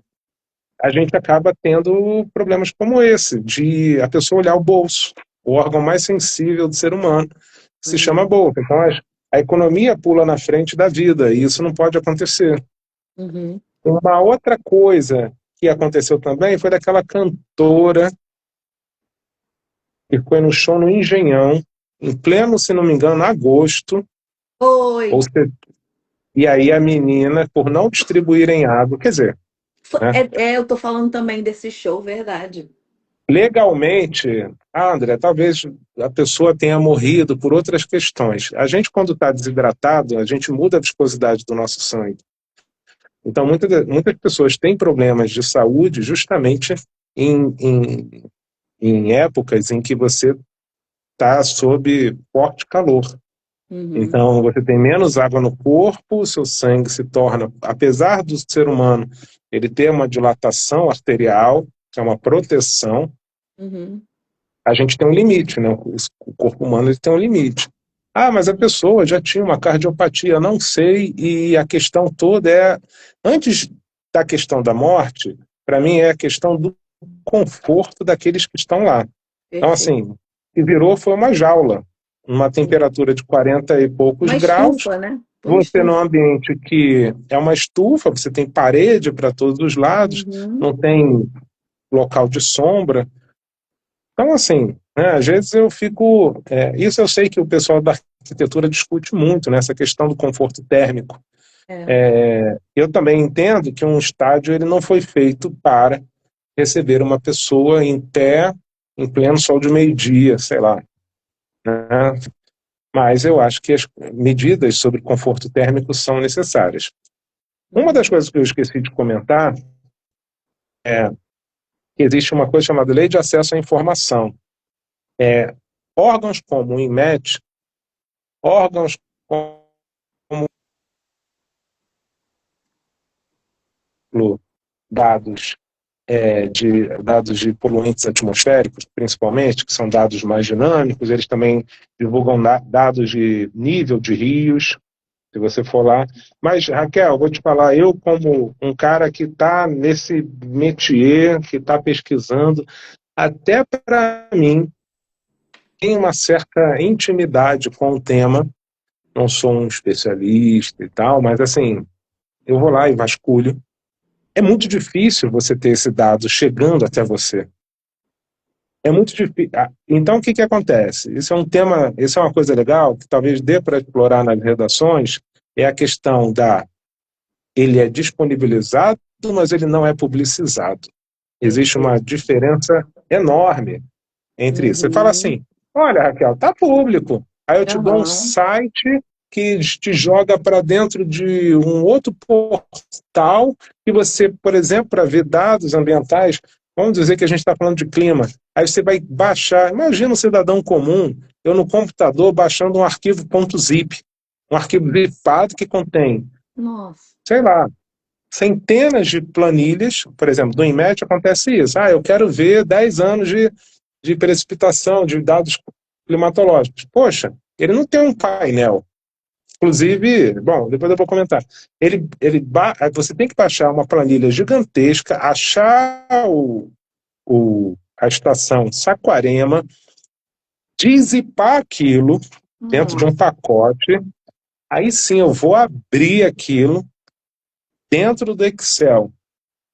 a gente acaba tendo problemas como esse, de a pessoa olhar o bolso, o órgão mais sensível do ser humano, que se chama Uhum. bolsa. Então, a economia pula na frente da vida, e isso não pode acontecer. Uhum. Uma outra coisa que aconteceu também foi daquela cantora que foi no show no Engenhão, em pleno, se não me engano, agosto, ou Foi. se- e aí a menina, por não distribuírem água, quer dizer, né, Eu tô falando também desse show, verdade. legalmente, André, talvez a pessoa tenha morrido por outras questões. A gente, quando está desidratado, a gente muda a viscosidade do nosso sangue. Então, muitas pessoas têm problemas de saúde justamente em, em, em épocas em que você está sob forte calor. Uhum. Então, você tem menos água no corpo, o seu sangue se torna, apesar do ser humano ele ter uma dilatação arterial, que é uma proteção, Uhum. a gente tem um limite, né? O corpo humano ele tem um limite. Ah, mas a pessoa já tinha uma cardiopatia, não sei, e a questão toda antes da questão da morte, para mim é a questão do conforto daqueles que estão lá. Então, Perfeito. assim, o que virou foi uma jaula, uma Sim. temperatura de 40 e poucos Uma graus, estufa, né? Foi uma você num estufa. ambiente que é uma estufa, você tem parede para todos os lados, Uhum. não tem local de sombra, então, assim, né, às vezes eu fico. Isso eu sei que o pessoal da arquitetura discute muito, né, essa questão do conforto térmico. É. Eu também entendo que um estádio ele não foi feito para receber uma pessoa em pé, em pleno sol de meio-dia, sei lá. Né? Mas eu acho que as medidas sobre conforto térmico são necessárias. Uma das Uhum. coisas que eu esqueci de comentar é que existe uma coisa chamada Lei de Acesso à Informação. Órgãos como o INMET, órgãos como dados. de dados de poluentes atmosféricos, principalmente, que são dados mais dinâmicos. Eles também divulgam dados de nível de rios, se você for lá. Mas, Raquel, vou te falar, eu como um cara que está nesse métier, que está pesquisando, até para mim, tem uma certa intimidade com o tema. Não sou um especialista e tal, mas assim, eu vou lá e vasculho. É muito difícil você ter esse dado chegando até você. É muito difícil. Então, o que acontece? Isso é um tema, isso é uma coisa legal, que talvez dê para explorar nas redações, é a questão da... Ele é disponibilizado, mas ele não é publicizado. Existe uma Perfeito. diferença enorme entre isso. Você fala Uhum. assim, olha, Raquel, tá público. Aí eu te dou um Aham. site que te joga para dentro de um outro portal que você, por exemplo, para ver dados ambientais, vamos dizer que a gente está falando de clima, aí você vai baixar, imagina um cidadão comum, eu no computador baixando um arquivo .zip, um arquivo zipado que contém, Nossa. sei lá, centenas de planilhas, por exemplo, do INMET acontece isso. Eu quero ver 10 anos de precipitação, de dados climatológicos. Poxa, ele não tem um painel. Inclusive, bom, depois eu vou comentar. Você tem que baixar uma planilha gigantesca, achar a estação Saquarema, dizipar aquilo dentro de um Nossa. pacote, aí sim eu vou abrir aquilo dentro do Excel.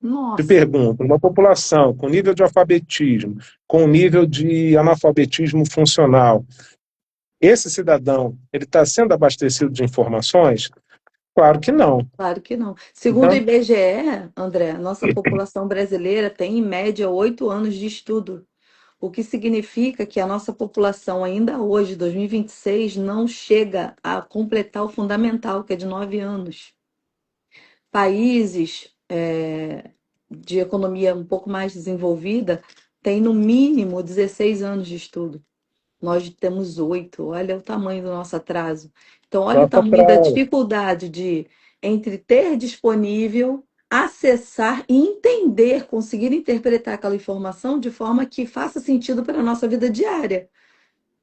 Te Nossa. pergunto, uma população com nível de alfabetismo, com nível de analfabetismo funcional, esse cidadão, ele está sendo abastecido de informações? Claro que não. Claro que não. Segundo o Então, IBGE, André, nossa população brasileira tem em média 8 anos de estudo, o que significa que a nossa população ainda hoje, 2026, não chega a completar o fundamental, que é de 9 anos. Países de economia um pouco mais desenvolvida têm no mínimo 16 anos de estudo. Nós temos 8. Olha o tamanho do nosso atraso. Então, olha o só tamanho para... da dificuldade de entre ter disponível, acessar e entender, conseguir interpretar aquela informação de forma que faça sentido para a nossa vida diária.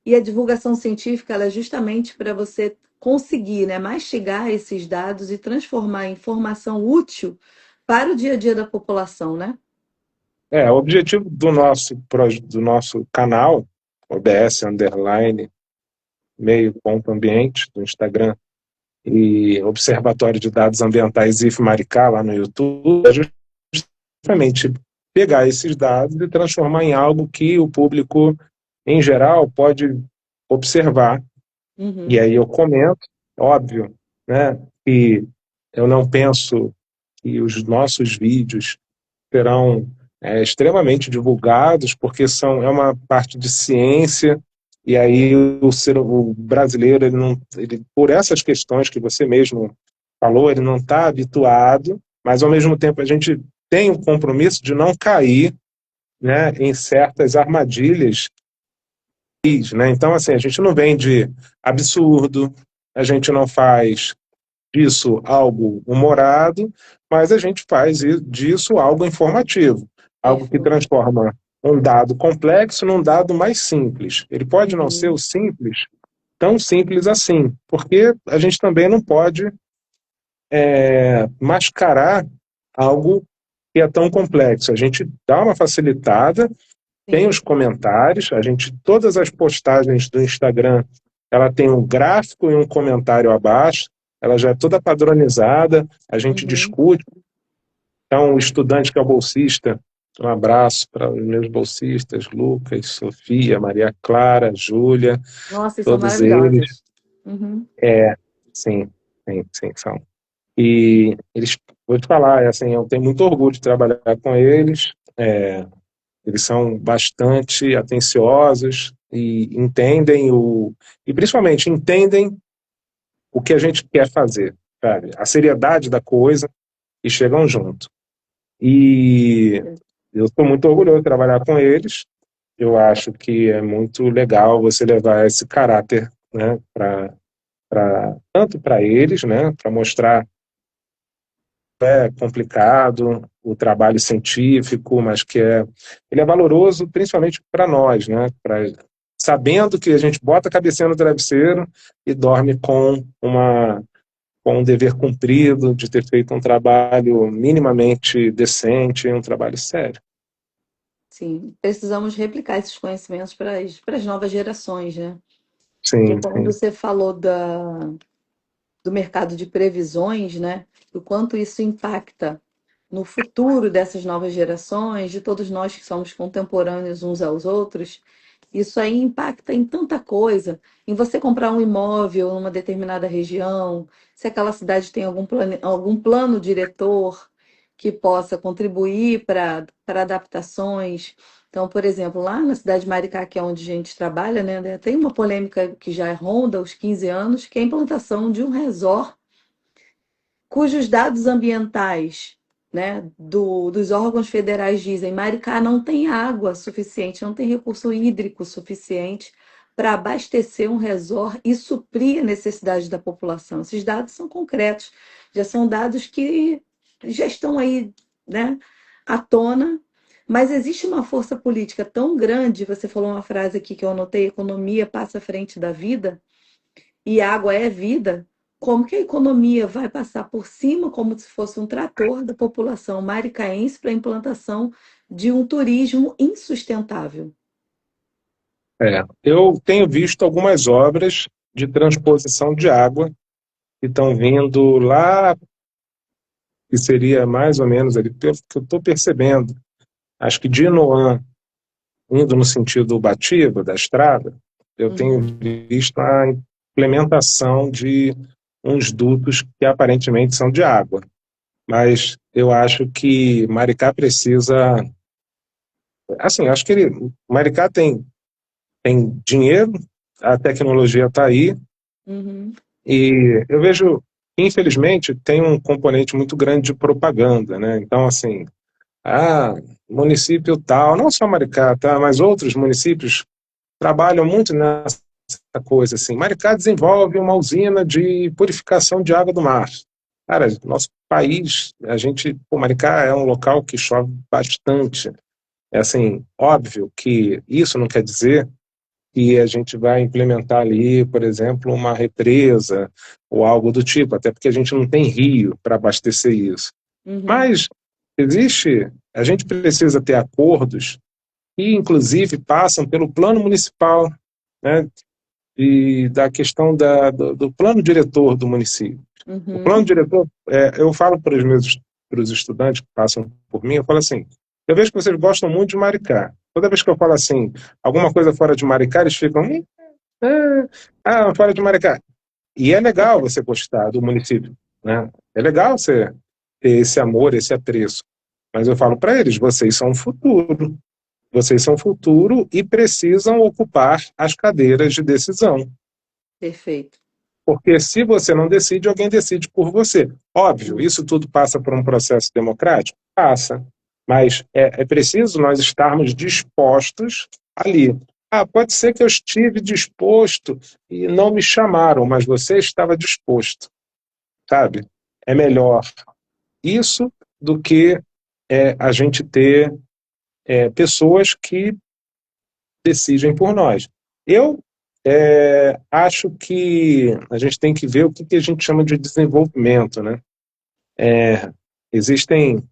E a divulgação científica ela é justamente para você conseguir, né, mastigar esses dados e transformar em informação útil para o dia a dia da população, né? O objetivo do nosso canal, ODS, underline, meio ponto ambiente, do Instagram, e Observatório de Dados Ambientais IF Maricá, lá no YouTube, é justamente pegar esses dados e transformar em algo que o público, em geral, pode observar. E Uhum. aí eu comento, óbvio, né, que eu não penso que os nossos vídeos serão extremamente divulgados, porque é uma parte de ciência, e aí o brasileiro, ele não, ele, por essas questões que você mesmo falou, ele não está habituado, mas ao mesmo tempo a gente tem o compromisso de não cair, né, em certas armadilhas, né? Então, assim, a gente não vende absurdo, a gente não faz disso algo humorado, mas a gente faz disso algo informativo, algo que Perfeito. transforma um dado complexo num dado mais simples. Ele pode não ser o Uhum. simples, tão simples assim, porque a gente também não pode mascarar algo que é tão complexo. A gente dá uma facilitada, tem os Sim. comentários, todas as postagens do Instagram, ela tem um gráfico e um comentário abaixo, ela já é toda padronizada, a gente Uhum. discute. Então, o estudante que é o bolsista, um abraço para os meus bolsistas, Lucas, Sofia, Maria Clara, Júlia, Nossa, são todos eles, maravilhosas. Uhum. sim, sim, sim, são. E eles, vou te falar, assim, eu tenho muito orgulho de trabalhar com eles, eles são bastante atenciosos e entendem e principalmente entendem o que a gente quer fazer, sabe? A seriedade da coisa e chegam junto. E eu estou muito orgulhoso de trabalhar com eles. Eu acho que é muito legal você levar esse caráter, né, tanto para eles, né, para mostrar que é complicado, o trabalho científico, mas ele é valoroso principalmente para nós, né? Sabendo que a gente bota a cabecinha no travesseiro e dorme com um dever cumprido de ter feito um trabalho minimamente decente, um trabalho sério. Sim, precisamos replicar esses conhecimentos para as novas gerações, né? E Sim, como sim. você falou do mercado de previsões, né? O quanto isso impacta no futuro dessas novas gerações, de todos nós que somos contemporâneos uns aos outros, isso aí impacta em tanta coisa, em você comprar um imóvel numa determinada região, se aquela cidade tem algum plano diretor que possa contribuir para adaptações. Então, por exemplo, lá na cidade de Maricá, que é onde a gente trabalha, né, tem uma polêmica que já ronda os 15 anos, que é a implantação de um resort cujos dados ambientais, né, dos órgãos federais dizem Maricá não tem água suficiente, não tem recurso hídrico suficiente para abastecer um resort e suprir a necessidade da população. Esses dados são concretos, já são dados que já estão aí, né, à tona, mas existe uma força política tão grande, você falou uma frase aqui que eu anotei, economia passa à frente da vida, e água é vida, como que a economia vai passar por cima, como se fosse um trator da população maricaense para a implantação de um turismo insustentável? Eu tenho visto algumas obras de transposição de água que estão vindo lá, que seria mais ou menos ali, pelo que eu estou percebendo, acho que de Noã, indo no sentido Ubatiba, da estrada, eu tenho Uhum. visto a implementação de uns dutos que aparentemente são de água. Mas eu acho que Maricá precisa. Assim, acho que Maricá tem dinheiro, a tecnologia está aí, Uhum. e eu vejo, infelizmente, tem um componente muito grande de propaganda, né? Então, assim, município tal, não só Maricá, tá? Mas outros municípios trabalham muito nessa coisa, assim. Maricá desenvolve uma usina de purificação de água do mar. Cara, nosso país, Maricá é um local que chove bastante. É assim, óbvio que isso não quer dizer que a gente vai implementar ali, por exemplo, uma represa ou algo do tipo, até porque a gente não tem rio para abastecer isso. Uhum. Mas a gente precisa ter acordos que, inclusive, passam pelo plano municipal, né, e da questão do plano diretor do município. O plano Uhum. diretor, eu falo para os estudantes que passam por mim, eu falo assim, eu vejo que vocês gostam muito de Maricá. Toda vez que eu falo assim, alguma coisa fora de Maricá, eles ficam, fora de Maricá. E é legal você gostar do município, né? É legal você ter esse amor, esse apreço. Mas eu falo para eles, vocês são o futuro. Vocês são o futuro e precisam ocupar as cadeiras de decisão. Perfeito. Porque se você não decide, alguém decide por você. Óbvio, isso tudo passa por um processo democrático? Passa. Mas é preciso nós estarmos dispostos ali. Pode ser que eu estive disposto e não me chamaram, mas você estava disposto, sabe? É melhor isso do que a gente ter pessoas que decidem por nós. Eu acho que a gente tem que ver o que a gente chama de desenvolvimento, né? Existem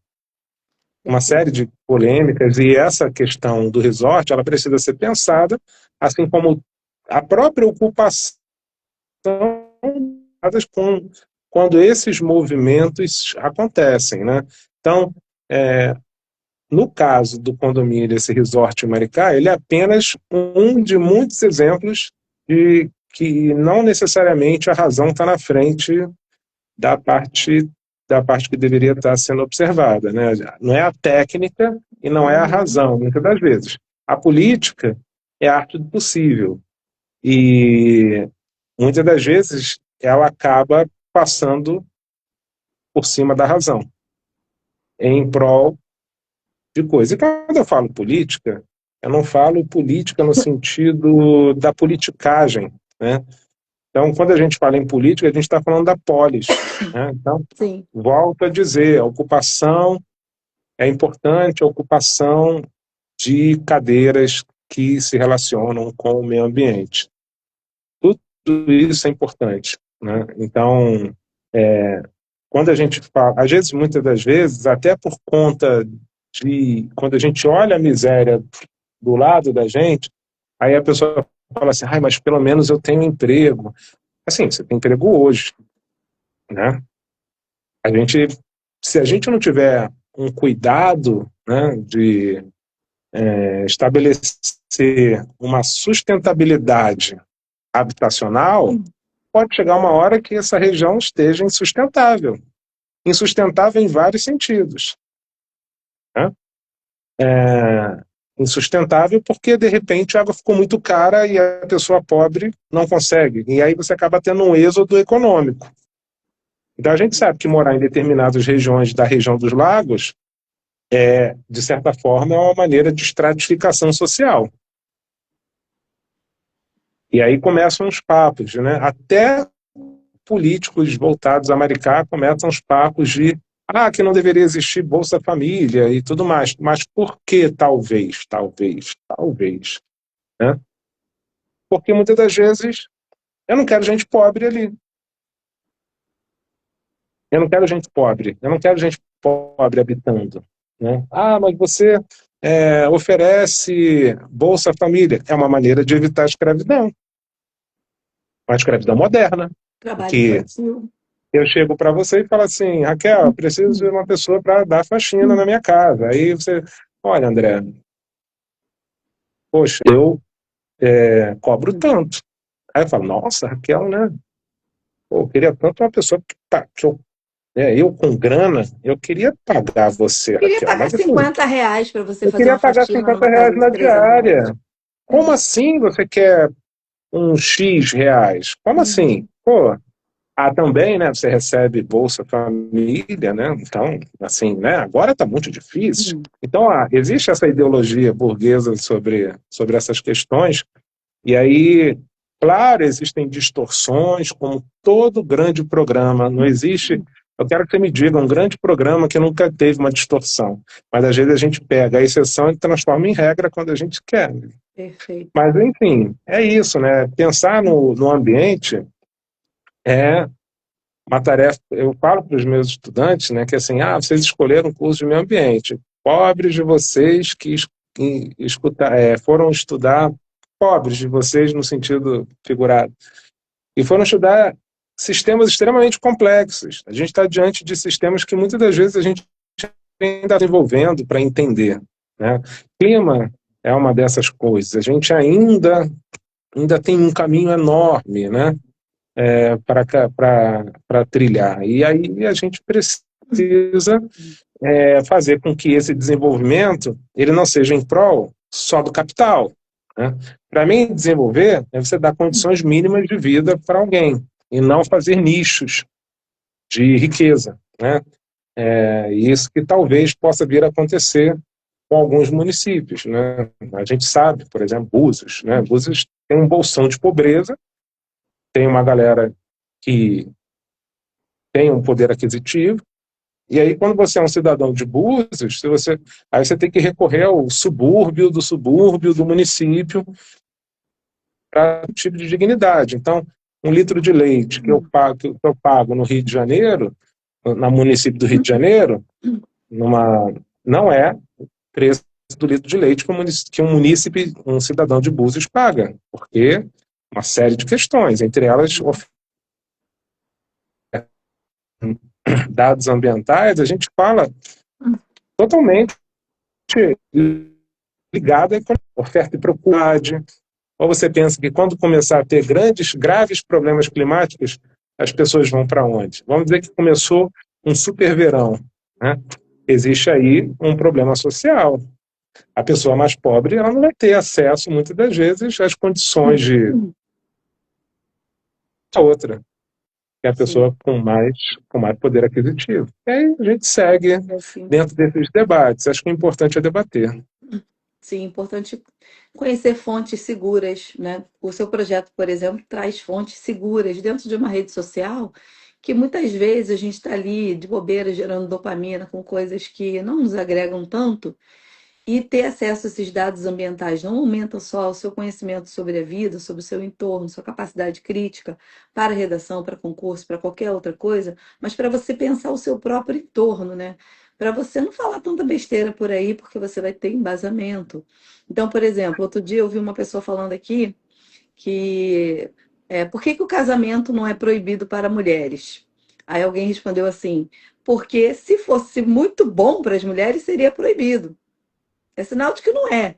uma Perfeito. série de polêmicas e essa questão do resort, ela precisa ser pensada, assim como a própria ocupação com, quando esses movimentos acontecem, né? Então, no caso do condomínio, esse resort em Maricá, ele é apenas um de muitos exemplos de que não necessariamente a razão está na frente da parte da parte que deveria estar sendo observada, né? Não é a técnica e não é a Uhum. razão, muitas das vezes. A política é a arte do possível e muitas das vezes ela acaba passando por cima da razão em prol de coisa. E quando eu falo política, eu não falo política no sentido da politicagem, né? Então, quando a gente fala em política, a gente está falando da polis, né? Então, Sim. volto a dizer, a ocupação é importante a ocupação de cadeiras que se relacionam com o meio ambiente. Tudo isso é importante, né? Então, quando a gente fala, às vezes, muitas das vezes, até por conta de quando a gente olha a miséria do lado da gente, aí a pessoa fala assim, ai, mas pelo menos eu tenho emprego. Assim, você tem emprego hoje, né? A gente, se a gente não tiver um cuidado, né, de estabelecer uma sustentabilidade habitacional, pode chegar uma hora que essa região esteja insustentável. Insustentável em vários sentidos, né? Insustentável porque, de repente, a água ficou muito cara e a pessoa pobre não consegue. E aí você acaba tendo um êxodo econômico. Então, a gente sabe que morar em determinadas regiões da região dos lagos, de certa forma, é uma maneira de estratificação social. E aí começam os papos, né? Até políticos voltados a Maricá começam os papos de que não deveria existir Bolsa Família e tudo mais. Mas por que talvez, né? Porque muitas das vezes eu não quero gente pobre ali. Eu não quero gente pobre. Eu não quero gente pobre habitando, né? Mas você oferece Bolsa Família. É uma maneira de evitar a escravidão. Uma escravidão moderna. Trabalho Porque infantil. eu chego para você e falo assim, Raquel, eu preciso de uma pessoa para dar faxina na minha casa. Aí você, olha, André, poxa, eu cobro tanto. Aí eu falo, nossa, Raquel, né? Pô, eu queria tanto uma pessoa eu com grana, eu queria pagar você, Queria Raquel, pagar mas assim, R$ 50 para você eu fazer queria uma pagar faxina 50 numa reais casa de na 300 metros. diária. Como assim você quer um X reais? Como assim? Pô, também, né, você recebe Bolsa Família, né, então, assim, né, agora está muito difícil. Então, existe essa ideologia burguesa sobre essas questões, e aí, claro, existem distorções, como todo grande programa, não existe, eu quero que você me diga, um grande programa que nunca teve uma distorção, mas às vezes a gente pega a exceção e transforma em regra quando a gente quer. Perfeito. Mas, enfim, é isso, né, pensar no ambiente é uma tarefa, eu falo para os meus estudantes, né, que assim, vocês escolheram um curso de meio ambiente, pobres de vocês que foram estudar, pobres de vocês no sentido figurado, e foram estudar sistemas extremamente complexos. A gente está diante de sistemas que muitas das vezes a gente ainda está desenvolvendo para entender, né? Clima é uma dessas coisas. A gente ainda tem um caminho enorme, né? Para trilhar. E aí a gente precisa fazer com que esse desenvolvimento ele não seja em prol só do capital. Né? Para mim, desenvolver é você dar condições mínimas de vida para alguém e não fazer nichos de riqueza. Né? Isso que talvez possa vir a acontecer com alguns municípios. Né? A gente sabe, por exemplo, Búzios. Né? Búzios tem um bolsão de pobreza, tem uma galera que tem um poder aquisitivo, e aí quando você é um cidadão de Búzios, aí você tem que recorrer ao subúrbio do município para um tipo de dignidade. Então, um litro de leite que eu pago no Rio de Janeiro, no município do Rio de Janeiro, não é preço do litro de leite que um munícipe, um cidadão de Búzios paga, porque uma série de questões, entre elas dados ambientais, a gente fala totalmente ligada à oferta e procura. Ou você pensa que quando começar a ter graves problemas climáticos, as pessoas vão para onde? Vamos dizer que começou um super verão, né? Existe aí um problema social. A pessoa mais pobre ela não vai ter acesso, muitas das vezes, às condições de outra, que é a pessoa com mais poder aquisitivo. E aí a gente segue dentro desses debates. Acho que o importante é debater. Sim, importante conhecer fontes seguras, né? O seu projeto, por exemplo, traz fontes seguras dentro de uma rede social que muitas vezes a gente está ali de bobeira gerando dopamina com coisas que não nos agregam tanto. E ter acesso a esses dados ambientais não aumenta só o seu conhecimento sobre a vida, sobre o seu entorno, sua capacidade crítica para redação, para concurso, para qualquer outra coisa, mas para você pensar o seu próprio entorno, né? Para você não falar tanta besteira por aí, porque você vai ter embasamento. Então, por exemplo, outro dia eu vi uma pessoa falando aqui que por que que o casamento não é proibido para mulheres? Aí alguém respondeu assim, porque se fosse muito bom para as mulheres, seria proibido. É sinal de que não é.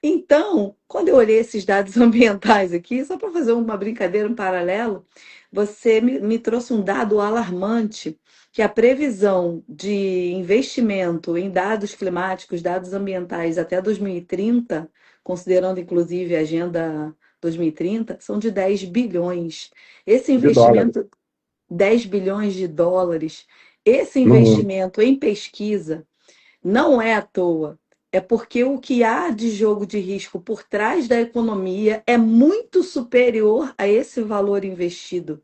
Então, quando eu olhei esses dados ambientais aqui, só para fazer uma brincadeira, um paralelo, você me trouxe um dado alarmante, que a previsão de investimento em dados climáticos, dados ambientais até 2030, considerando inclusive a Agenda 2030, são de 10 bilhões. Esse de dólares investimento, 10 bilhões de dólares, esse no mundo. investimento em pesquisa não é à toa. É porque o que há de jogo de risco por trás da economia é muito superior a esse valor investido,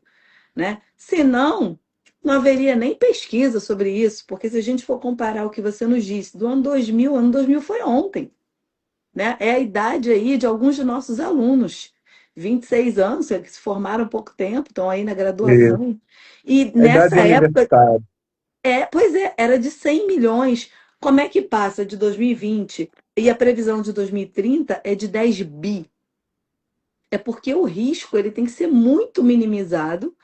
né? Senão, não haveria nem pesquisa sobre isso, porque se a gente for comparar o que você nos disse do ano 2000 foi ontem, né? É a idade aí de alguns de nossos alunos, 26 anos, que se formaram há pouco tempo, estão aí na E graduação. E a idade nessa época universitária. pois é, era de 100 milhões. Como é que passa de 2020 e a previsão de 2030 é de 10 bi? É porque o risco ele tem que ser muito minimizado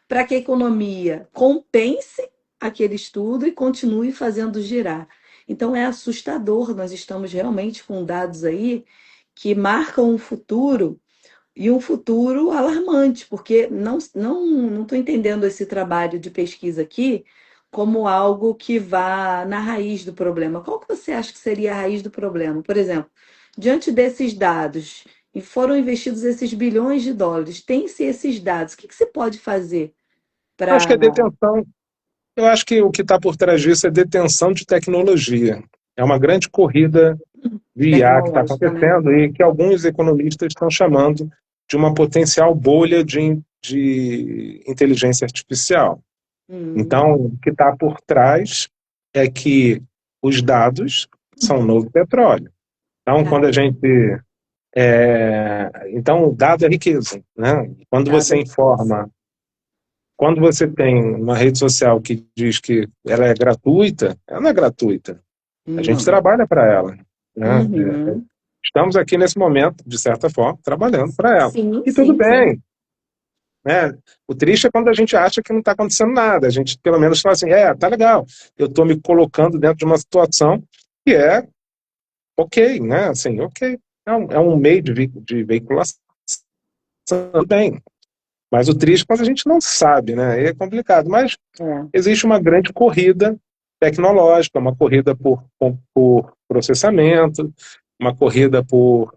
para que a economia compense aquele estudo e continue fazendo girar. Então é assustador, nós estamos realmente com dados aí que marcam um futuro e um futuro alarmante, porque não estou entendendo esse trabalho de pesquisa aqui como algo que vá na raiz do problema. Qual que você acha que seria a raiz do problema? Por exemplo, diante desses dados, e foram investidos esses bilhões de dólares, tem-se esses dados, o que que se pode fazer Acho que é para. detenção. Eu acho que o que está por trás disso é detenção de tecnologia. É uma grande corrida de IA que está Tecnológica, né? acontecendo e que alguns economistas estão chamando de uma potencial bolha de inteligência artificial. Então, Hum, o que está por trás é que os dados são o novo petróleo. Então, tá, quando a gente. Então, o dado é riqueza. Né? Quando dado você aqui. informa. Quando você tem uma rede social que diz que ela é gratuita, ela não é gratuita. A gente Não. trabalha para ela. Né? Uhum. Estamos aqui nesse momento, de certa forma, trabalhando para ela. Sim, E tudo sim, sim. bem. Né? O triste é quando a gente acha que não está acontecendo nada. A gente, pelo menos, fala assim: tá legal, eu estou me colocando dentro de uma situação que é ok, né? Assim, ok. É um meio de veiculação, tudo bem. Mas o triste é quando a gente não sabe, né? Aí é complicado. Mas É. existe uma grande corrida tecnológica, uma corrida por processamento, uma corrida por.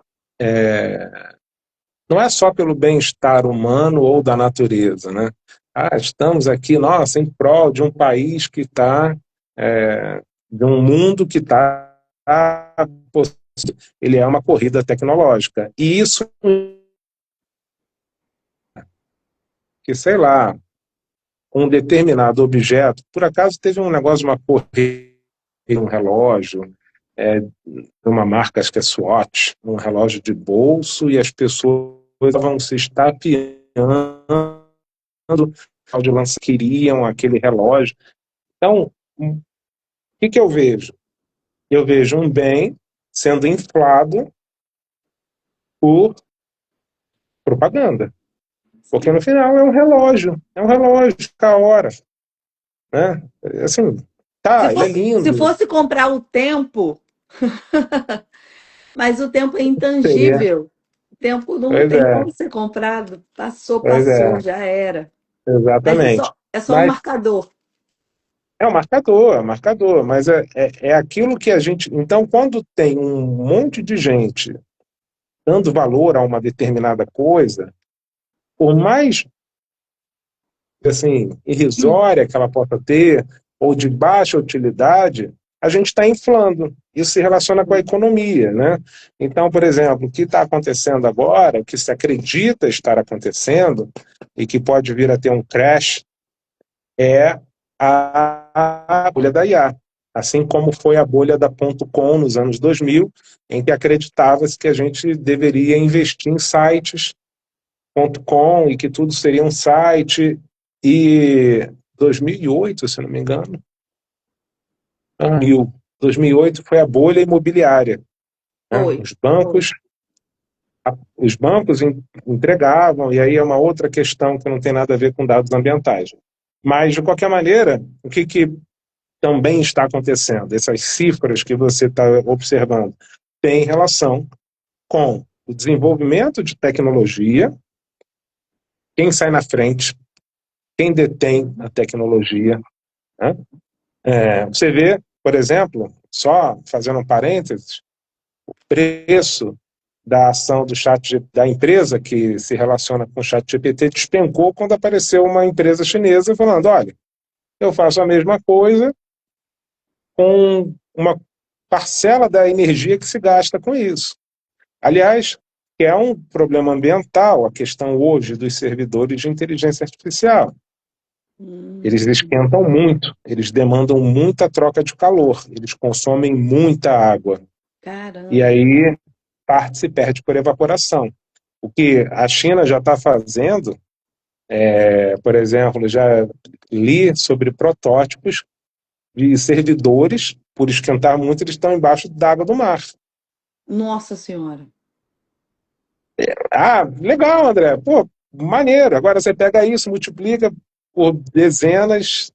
Não é só pelo bem-estar humano ou da natureza, né? Estamos aqui, nossa, em prol de um país que está, de um mundo que está. Ele é uma corrida tecnológica. E isso, que sei lá, um determinado objeto, por acaso teve um negócio de uma corrida, um relógio, de uma marca, acho que é Swatch, um relógio de bolso, e as pessoas estavam se estapeando de lança, queriam aquele relógio. Então, o que eu vejo? Eu vejo um bem sendo inflado por propaganda. Porque no final é um relógio, a hora. Né? Assim, tá, ele é Se lindo, fosse comprar o tempo, mas o tempo é seria. intangível. O tempo não Pois tem é, como ser comprado. Passou, pois passou, é, já era. Mas exatamente. é só um Mas marcador. é um marcador, mas é aquilo que a gente. Então, quando tem um monte de gente dando valor a uma determinada coisa, por mais assim, irrisória que ela possa ter, ou de baixa utilidade, a gente está inflando. Isso se relaciona com a economia, né? Então, por exemplo, o que está acontecendo agora, o que se acredita estar acontecendo, e que pode vir a ter um crash, é a bolha da IA, assim como foi a bolha da .com nos anos 2000, em que acreditava-se que a gente deveria investir em sites .com e que tudo seria um site, e 2008, se não me engano, 2008 foi a bolha imobiliária, né? Foi, foi. Os bancos entregavam, e aí é uma outra questão que não tem nada a ver com dados ambientais. Mas, de qualquer maneira, o que também está acontecendo? Essas cifras que você está observando têm relação com o desenvolvimento de tecnologia, quem sai na frente, quem detém a tecnologia, né? Você vê, por exemplo, só fazendo um parênteses, o preço da ação do da empresa que se relaciona com o ChatGPT despencou quando apareceu uma empresa chinesa falando, olha, eu faço a mesma coisa com uma parcela da energia que se gasta com isso. Aliás, que é um problema ambiental, a questão hoje dos servidores de inteligência artificial. Eles Hum, esquentam muito, eles demandam muita troca de calor, eles consomem muita água. E caramba. aí parte se perde por evaporação. O que a China já está fazendo, por exemplo, já li sobre protótipos de servidores, por esquentar muito, eles estão embaixo d'água do mar. Nossa Senhora. Ah, legal, André. Pô, maneiro. Agora você pega isso, multiplica por dezenas,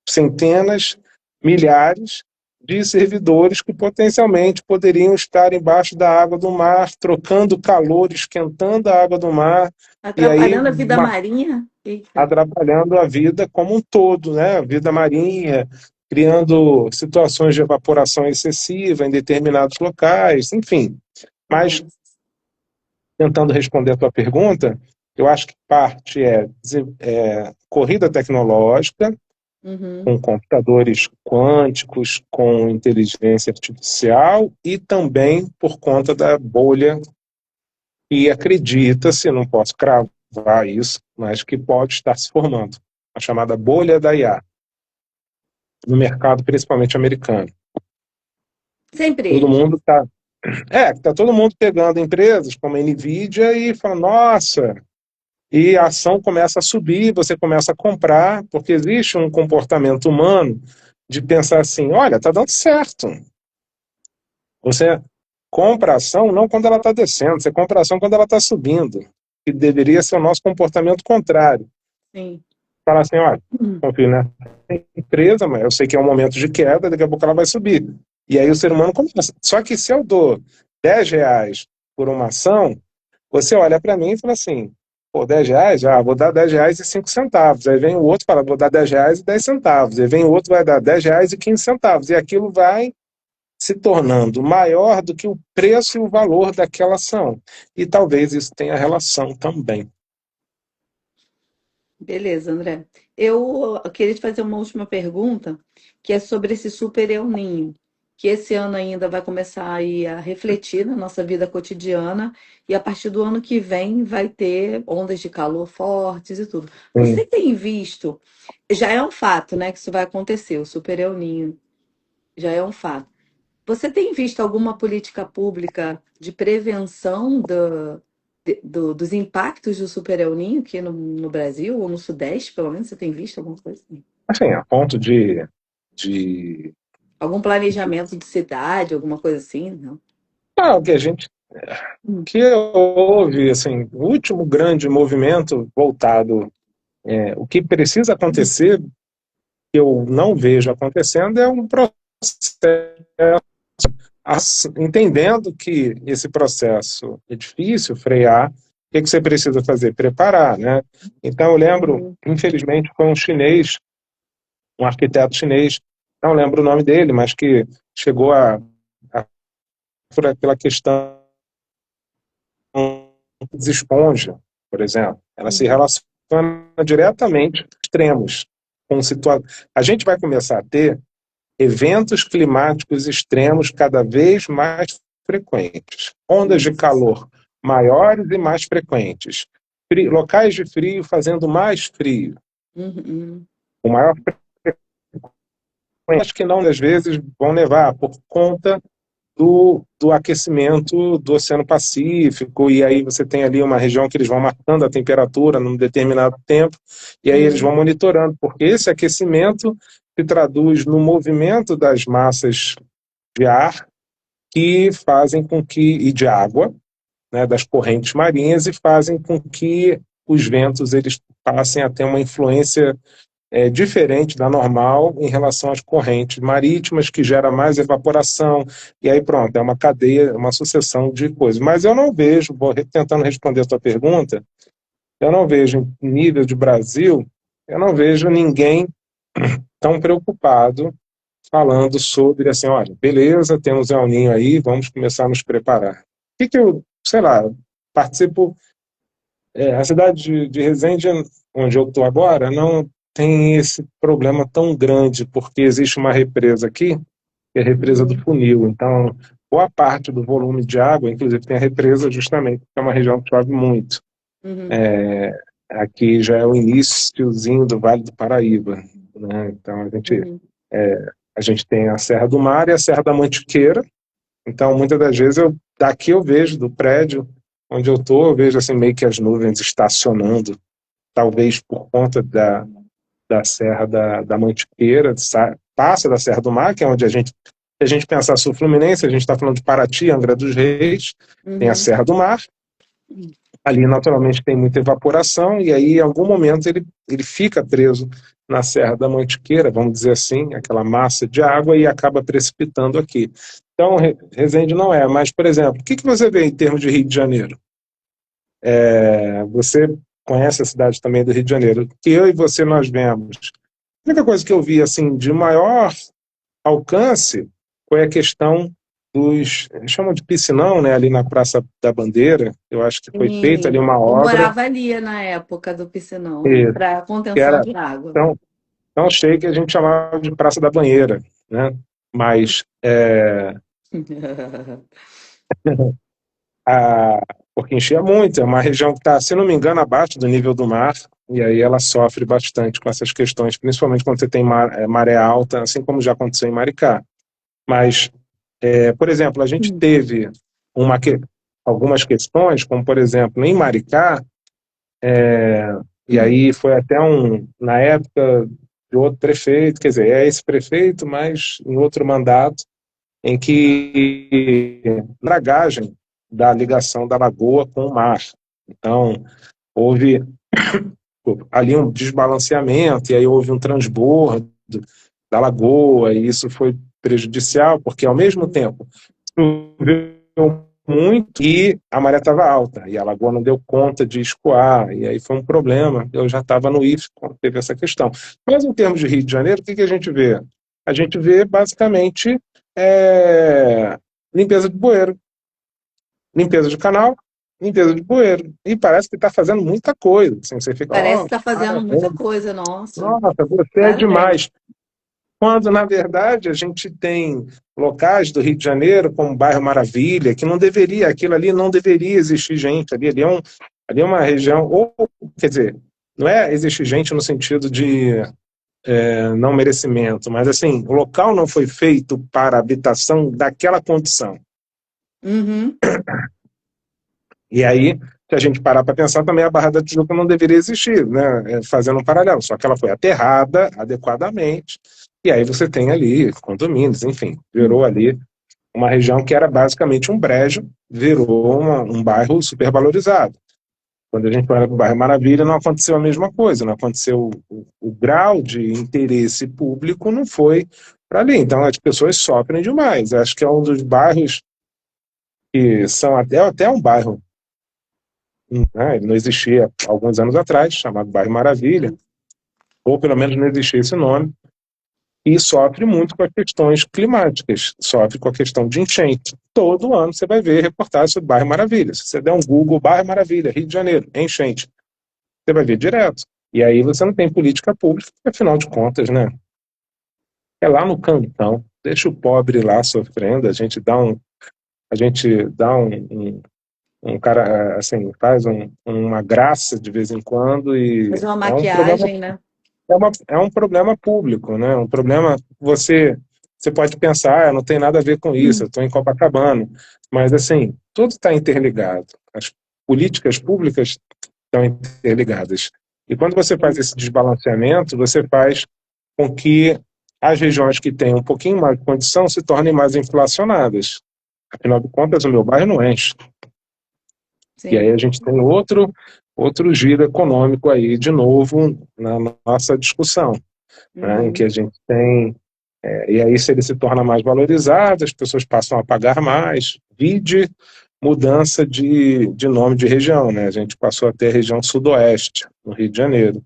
centenas, milhares de servidores que potencialmente poderiam estar embaixo da água do mar, trocando calor, esquentando a água do mar, e aí Atrapalhando a vida marinha? Eita. atrapalhando a vida como um todo, né? A vida marinha, criando situações de evaporação excessiva em determinados locais, enfim. Mas, Nossa. tentando responder a tua pergunta, eu acho que parte é corrida tecnológica, Uhum. com computadores quânticos, com inteligência artificial e também por conta da bolha que acredita-se, não posso cravar isso, mas que pode estar se formando, a chamada bolha da IA, no mercado principalmente americano. Sempre Todo eles. mundo tá todo mundo pegando empresas como a Nvidia e falando, nossa, e a ação começa a subir, você começa a comprar, porque existe um comportamento humano de pensar assim, olha, tá dando certo. Você compra a ação não quando ela está descendo, você compra a ação quando ela está subindo, que deveria ser o nosso comportamento contrário. Sim. Falar assim, olha, Hum. confio nessa empresa, mas eu sei que é um momento de queda, daqui a pouco ela vai subir. E aí o ser humano começa. Só que se eu dou R$ 10 por uma ação, você olha para mim e fala assim, pô, R$ 10? Ah, vou dar R$ 10,05. Aí vem o outro e fala, vou dar R$ 10,10. Aí vem o outro e vai dar R$ 10,15. E aquilo vai se tornando maior do que o preço e o valor daquela ação. E talvez isso tenha relação também. Beleza, André. Eu queria te fazer uma última pergunta, que é sobre esse super El Ninho, que esse ano ainda vai começar aí a refletir na nossa vida cotidiana, e a partir do ano que vem vai ter ondas de calor fortes e tudo. Sim. Você tem visto, já é um fato, né, que isso vai acontecer, o super El Ninho já é um fato. Você tem visto alguma política pública de prevenção dos impactos do Super El Niño aqui no Brasil, ou no Sudeste, pelo menos? Você tem visto alguma coisa assim? Assim, a ponto de... Algum planejamento de cidade, alguma coisa assim? Não. O que a gente Hum. que houve, assim, o último grande movimento voltado, o que precisa acontecer, que eu não vejo acontecendo, é um processo, entendendo que esse processo é difícil frear, o que você precisa fazer? Preparar, né? Então, eu lembro, Uhum. infelizmente, foi um chinês, um arquiteto chinês, não lembro o nome dele, mas que chegou pela questão das esponja, por exemplo. Ela se Uhum. relaciona diretamente com extremos. A gente vai começar a ter eventos climáticos extremos cada vez mais frequentes. Ondas de Nossa. calor maiores e mais frequentes. Locais de frio fazendo mais frio. Uhum. o maior acho que não, às vezes vão nevar por conta do aquecimento do Oceano Pacífico, e aí você tem ali uma região que eles vão marcando a temperatura num determinado tempo, e aí eles vão monitorando, porque esse aquecimento se traduz no movimento das massas de ar que fazem com que, e de água, né, das correntes marinhas, e fazem com que os ventos eles passem a ter uma influência diferente da normal em relação às correntes marítimas, que gera mais evaporação, e aí pronto, é uma cadeia, uma sucessão de coisas. Mas eu não vejo, tentando responder a tua pergunta, eu não vejo, em nível de Brasil, eu não vejo ninguém tão preocupado falando sobre, assim, olha, beleza, temos El Niño aí, vamos começar a nos preparar. O que que eu, sei lá, participo, a cidade de Resende, onde eu estou agora, não tem esse problema tão grande, porque existe uma represa aqui, que é a represa do Funil. Então, boa parte do volume de água, inclusive tem a represa justamente, que é uma região que chove muito. Aqui já é o iniciozinho do Vale do Paraíba, né? Então, a gente tem a Serra do Mar e a Serra da Mantiqueira. Então, muitas das vezes, daqui eu vejo, do prédio onde eu estou, eu vejo assim, meio que as nuvens estacionando, talvez por conta da Serra da Mantiqueira, passa da Serra do Mar, que é onde se a gente pensar sul Fluminense, a gente está falando de Paraty, Angra dos Reis, tem a Serra do Mar, ali naturalmente tem muita evaporação, e aí em algum momento ele fica preso na Serra da Mantiqueira, vamos dizer assim, aquela massa de água, e acaba precipitando aqui. Então, Resende não é, mas, por exemplo, o que você vê em termos de Rio de Janeiro? Você conhece a cidade também do Rio de Janeiro, que eu e você nós vemos. A única coisa que eu vi assim de maior alcance foi a questão chamam de piscinão, né, ali na Praça da Bandeira. Eu acho que foi feita ali Sim, uma eu obra morava ali na época do piscinão, que, para que contenção era de água. tão, tão cheia que a gente chamava de Praça da Banheira, né? Mas a, porque enchia muito, é uma região que está, se não me engano, abaixo do nível do mar, e aí ela sofre bastante com essas questões, principalmente quando você tem maré alta, assim como já aconteceu em Maricá. Mas, por exemplo, a gente teve algumas questões, como, por exemplo, em Maricá, e aí foi até na época de outro prefeito, quer dizer, é esse prefeito, mas em outro mandato, em que dragagem da ligação da lagoa com o mar. Então, houve ali um desbalanceamento, e aí houve um transbordo da lagoa, e isso foi prejudicial, porque ao mesmo tempo choveu muito e a maré estava alta, e a lagoa não deu conta de escoar, e aí foi um problema. Eu já estava no IF quando teve essa questão. Mas em termos de Rio de Janeiro, o que a gente vê? A gente vê basicamente limpeza de bueiro, limpeza de canal, limpeza de bueiro. E parece que está fazendo muita coisa. Assim, você fica, Parece ó, que está fazendo muita parabéns, coisa, nossa. nossa, você é Parabéns. demais. Quando, na verdade, a gente tem locais do Rio de Janeiro, como o bairro Maravilha, que não deveria, aquilo ali não deveria existir gente. Ali é uma região, ou, quer dizer, não é existir gente no sentido de não merecimento, mas assim, o local não foi feito para a habitação daquela condição. Uhum. E aí, se a gente parar para pensar, também a Barra da Tijuca não deveria existir, né? Fazendo um paralelo, só que ela foi aterrada adequadamente, e aí você tem ali condomínios, enfim, virou ali uma região que era basicamente um brejo, virou um bairro supervalorizado. Quando a gente olha para o bairro Maravilha, não aconteceu a mesma coisa, não aconteceu o grau de interesse público não foi para ali. Então as pessoas sofrem demais. Acho que é um dos bairros que são até um bairro, né, ele não existia há alguns anos atrás, chamado Bairro Maravilha, ou pelo menos não existia esse nome, e sofre muito com as questões climáticas, sofre com a questão de enchente. Todo ano você vai ver reportagem sobre Bairro Maravilha. Se você der um Google, Bairro Maravilha, Rio de Janeiro, enchente, você vai ver direto. E aí você não tem política pública, afinal de contas, né? É lá no cantão, deixa o pobre lá sofrendo, a gente dá um cara, assim, faz uma graça de vez em quando, e Fazer uma é um problema. maquiagem, né? é um problema público, né? Um problema você pode pensar, não tem nada a ver com isso, eu estou em Copacabana, mas assim, tudo está interligado. As políticas públicas estão interligadas. E quando você faz Sim. esse desbalanceamento, você faz com que as regiões que têm um pouquinho mais de condição se tornem mais inflacionadas. Afinal de contas, o meu bairro não enche. E aí Sim. a gente tem outro giro econômico aí, de novo, na nossa discussão, né, em que a Uhum. gente tem. E aí, se ele se torna mais valorizado, as pessoas passam a pagar mais. Vide mudança de nome de região, né? A gente passou a ter a região Sudoeste, no Rio de Janeiro,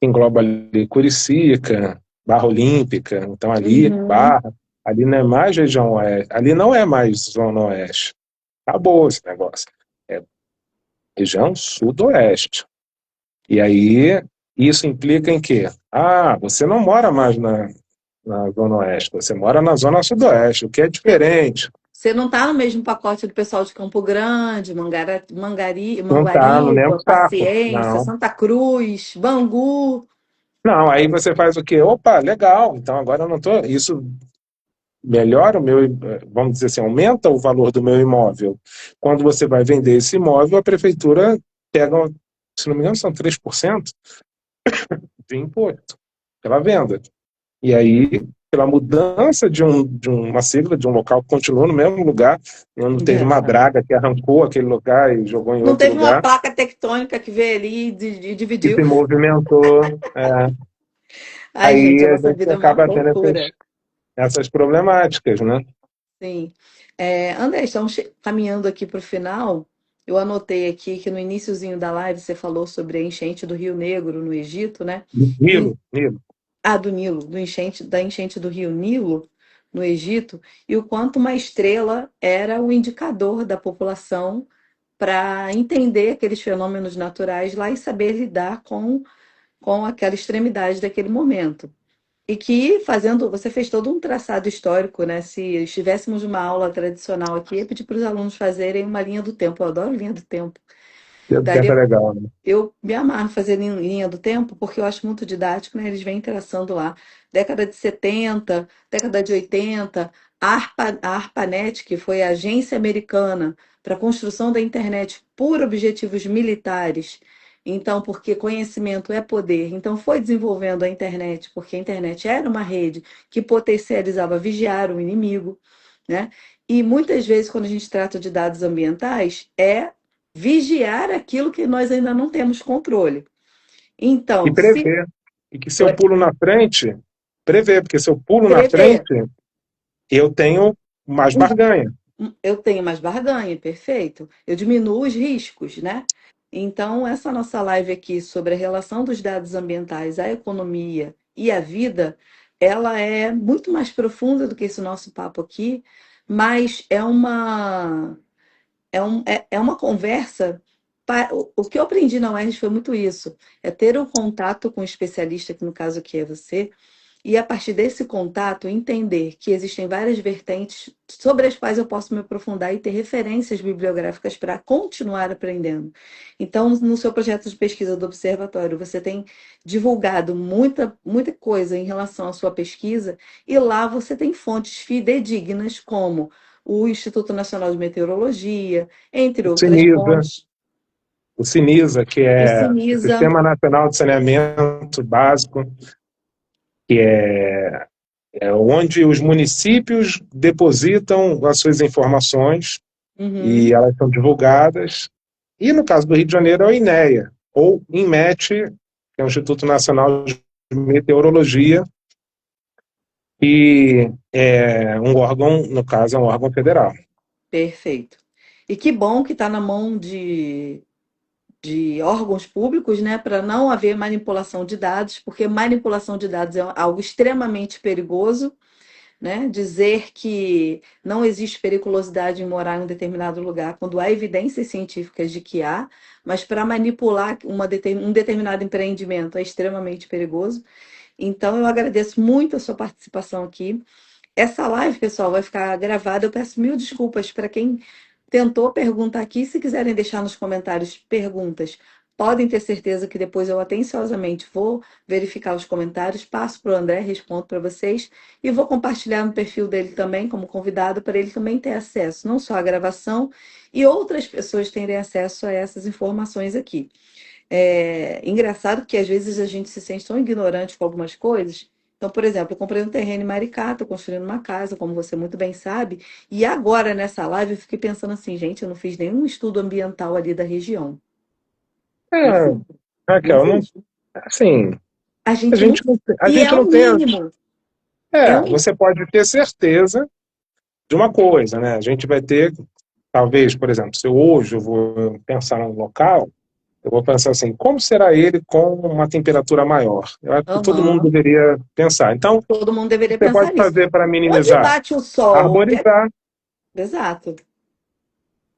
que engloba ali Curicica, Barra Olímpica, então ali, Uhum. Barra, ali não é mais região Oeste, ali não é mais Zona Oeste. Acabou esse negócio. É região Sudoeste. E aí, isso implica em quê? Ah, você não mora mais na Zona Oeste, você mora na Zona Sudoeste, o que é diferente. Você não está no mesmo pacote do pessoal de Campo Grande, Não está no mesmo Manguariba, saco. Paciência, Não. Santa Cruz, Bangu. Não, aí você faz o quê? Opa, legal, então agora eu não estou. Isso melhora o meu, vamos dizer assim, aumenta o valor do meu imóvel. Quando você vai vender esse imóvel, a prefeitura pega, se não me engano, são 3% de imposto pela venda. E aí, pela mudança de uma sigla, de um local que continua no mesmo lugar, não teve uma Engraçado. draga que arrancou aquele lugar e jogou em Não outro teve uma lugar, placa tectônica que veio ali e que dividiu. se movimentou. Ai, gente, Aí a a nossa gente vida é uma acaba tendo loucura. essas problemáticas, né? Sim. André, estamos caminhando aqui para o final. Eu anotei aqui que no iniciozinho da live você falou sobre a enchente do Rio Negro no Egito, né? E, Nilo. do Nilo, da enchente do Rio Nilo no Egito, e o quanto uma estrela era o indicador da população para entender aqueles fenômenos naturais lá e saber lidar com aquela extremidade daquele momento. E que fazendo, você fez todo um traçado histórico, né? Se estivéssemos uma aula tradicional aqui, eu ia pedir para os alunos fazerem uma linha do tempo. Eu adoro linha do tempo. Tempo é Daria, legal, né? eu me amarro fazer linha do tempo, porque eu acho muito didático, né? Eles vêm traçando lá. Década de 70, década de 80, a ARPANET, que foi a agência americana para a construção da internet por objetivos militares. Então, porque conhecimento é poder. Então, foi desenvolvendo a internet, porque a internet era uma rede que potencializava vigiar o inimigo, né? E muitas vezes, quando a gente trata de dados ambientais, é vigiar aquilo que nós ainda não temos controle. E Então, se prever. E que se eu pulo na frente, prever, porque se eu pulo na frente, prever, eu tenho mais um- barganha. eu tenho mais barganha, perfeito. Eu diminuo os riscos, né? Então, essa nossa live aqui sobre a relação dos dados ambientais à economia e à vida, ela é muito mais profunda do que esse nosso papo aqui, mas é uma conversa. O que eu aprendi na UERJ foi muito isso: é ter um contato com o especialista, que no caso aqui é você, e a partir desse contato entender que existem várias vertentes sobre as quais eu posso me aprofundar e ter referências bibliográficas para continuar aprendendo. Então, no seu projeto de pesquisa do Observatório, você tem divulgado muita coisa em relação à sua pesquisa, e lá você tem fontes fidedignas como o Instituto Nacional de Meteorologia, entre O outras CINISA, fontes, o CINISA, que o é o CINISA. Sistema Nacional de Saneamento Básico, que é onde os municípios depositam as suas informações e Uhum, elas são divulgadas. E no caso do Rio de Janeiro é o INEA, ou INMET, que é o Instituto Nacional de Meteorologia, que é um órgão, no caso, é um órgão federal. perfeito. E que bom que está na mão de órgãos públicos, né, para não haver manipulação de dados, porque manipulação de dados é algo extremamente perigoso, né? Dizer que não existe periculosidade em morar em um determinado lugar, quando há evidências científicas de que há, mas para manipular um determinado empreendimento é extremamente perigoso. Então, eu agradeço muito a sua participação aqui. Essa live, pessoal, vai ficar gravada. Eu peço mil desculpas para quem tentou perguntar aqui. Se quiserem deixar nos comentários perguntas, podem ter certeza que depois eu atenciosamente vou verificar os comentários, passo para o André, respondo para vocês e vou compartilhar no perfil dele também, como convidado, para ele também ter acesso, não só à gravação, e outras pessoas terem acesso a essas informações aqui. É engraçado que às vezes a gente se sente tão ignorante com algumas coisas. Então, por exemplo, eu comprei um terreno em Maricá, estou construindo uma casa, como você muito bem sabe, e agora nessa live eu fiquei pensando assim, gente, eu não fiz nenhum estudo ambiental ali da região. Não É, fiz, não Raquel, não, fiz. assim, A a gente não. gente não, a E é gente o não tem. mínimo. É o mínimo. Você pode ter certeza de uma coisa, né? A gente vai ter, talvez, por exemplo, se hoje eu vou pensar num local, eu vou pensar assim, como será ele com uma temperatura maior? Eu acho que todo mundo Aham. deveria pensar. Então, Todo mundo o que deveria você pode pensar nisso. fazer para Onde minimizar? bate o sol? Arborizar. Exato.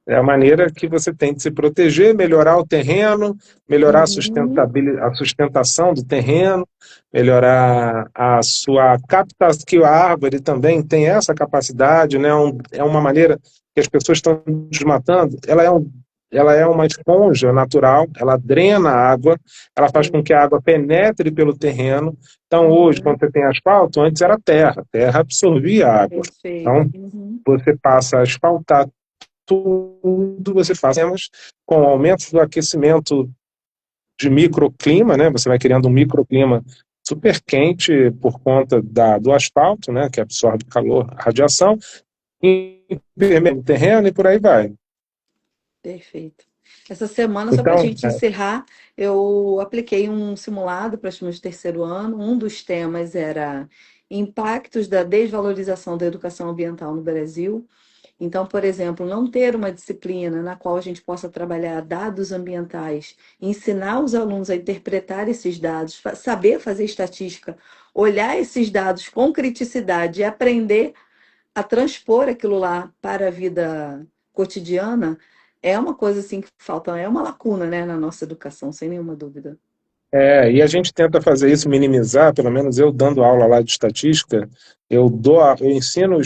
É a maneira que você tem de se proteger, melhorar o terreno, melhorar Uhum. a sustentação do terreno, melhorar a sua captação, que a árvore também tem essa capacidade, né? É uma maneira que as pessoas estão desmatando, ela é uma esponja natural, ela drena a água, ela faz com Sim. que a água penetre pelo terreno. Então, hoje, quando Uhum. você tem asfalto, antes era terra, a terra absorvia a água. Perfeito. Então, Uhum. você passa a asfaltar tudo, você faz. Com o aumento do aquecimento de microclima, né, você vai criando um microclima super quente por conta do asfalto, né, que absorve calor, radiação, impermeabiliza o terreno e por aí vai. Perfeito. Essa semana, só para a Então, gente encerrar, eu apliquei um simulado para os meus terceiro ano. Um dos temas era impactos da desvalorização da educação ambiental no Brasil. Então, por exemplo, não ter uma disciplina na qual a gente possa trabalhar dados ambientais, ensinar os alunos a interpretar esses dados, saber fazer estatística, olhar esses dados com criticidade e aprender a transpor aquilo lá para a vida cotidiana, é uma coisa assim que falta, é uma lacuna, né, na nossa educação, sem nenhuma dúvida. e a gente tenta fazer isso, minimizar, pelo menos eu dando aula lá de estatística, eu ensino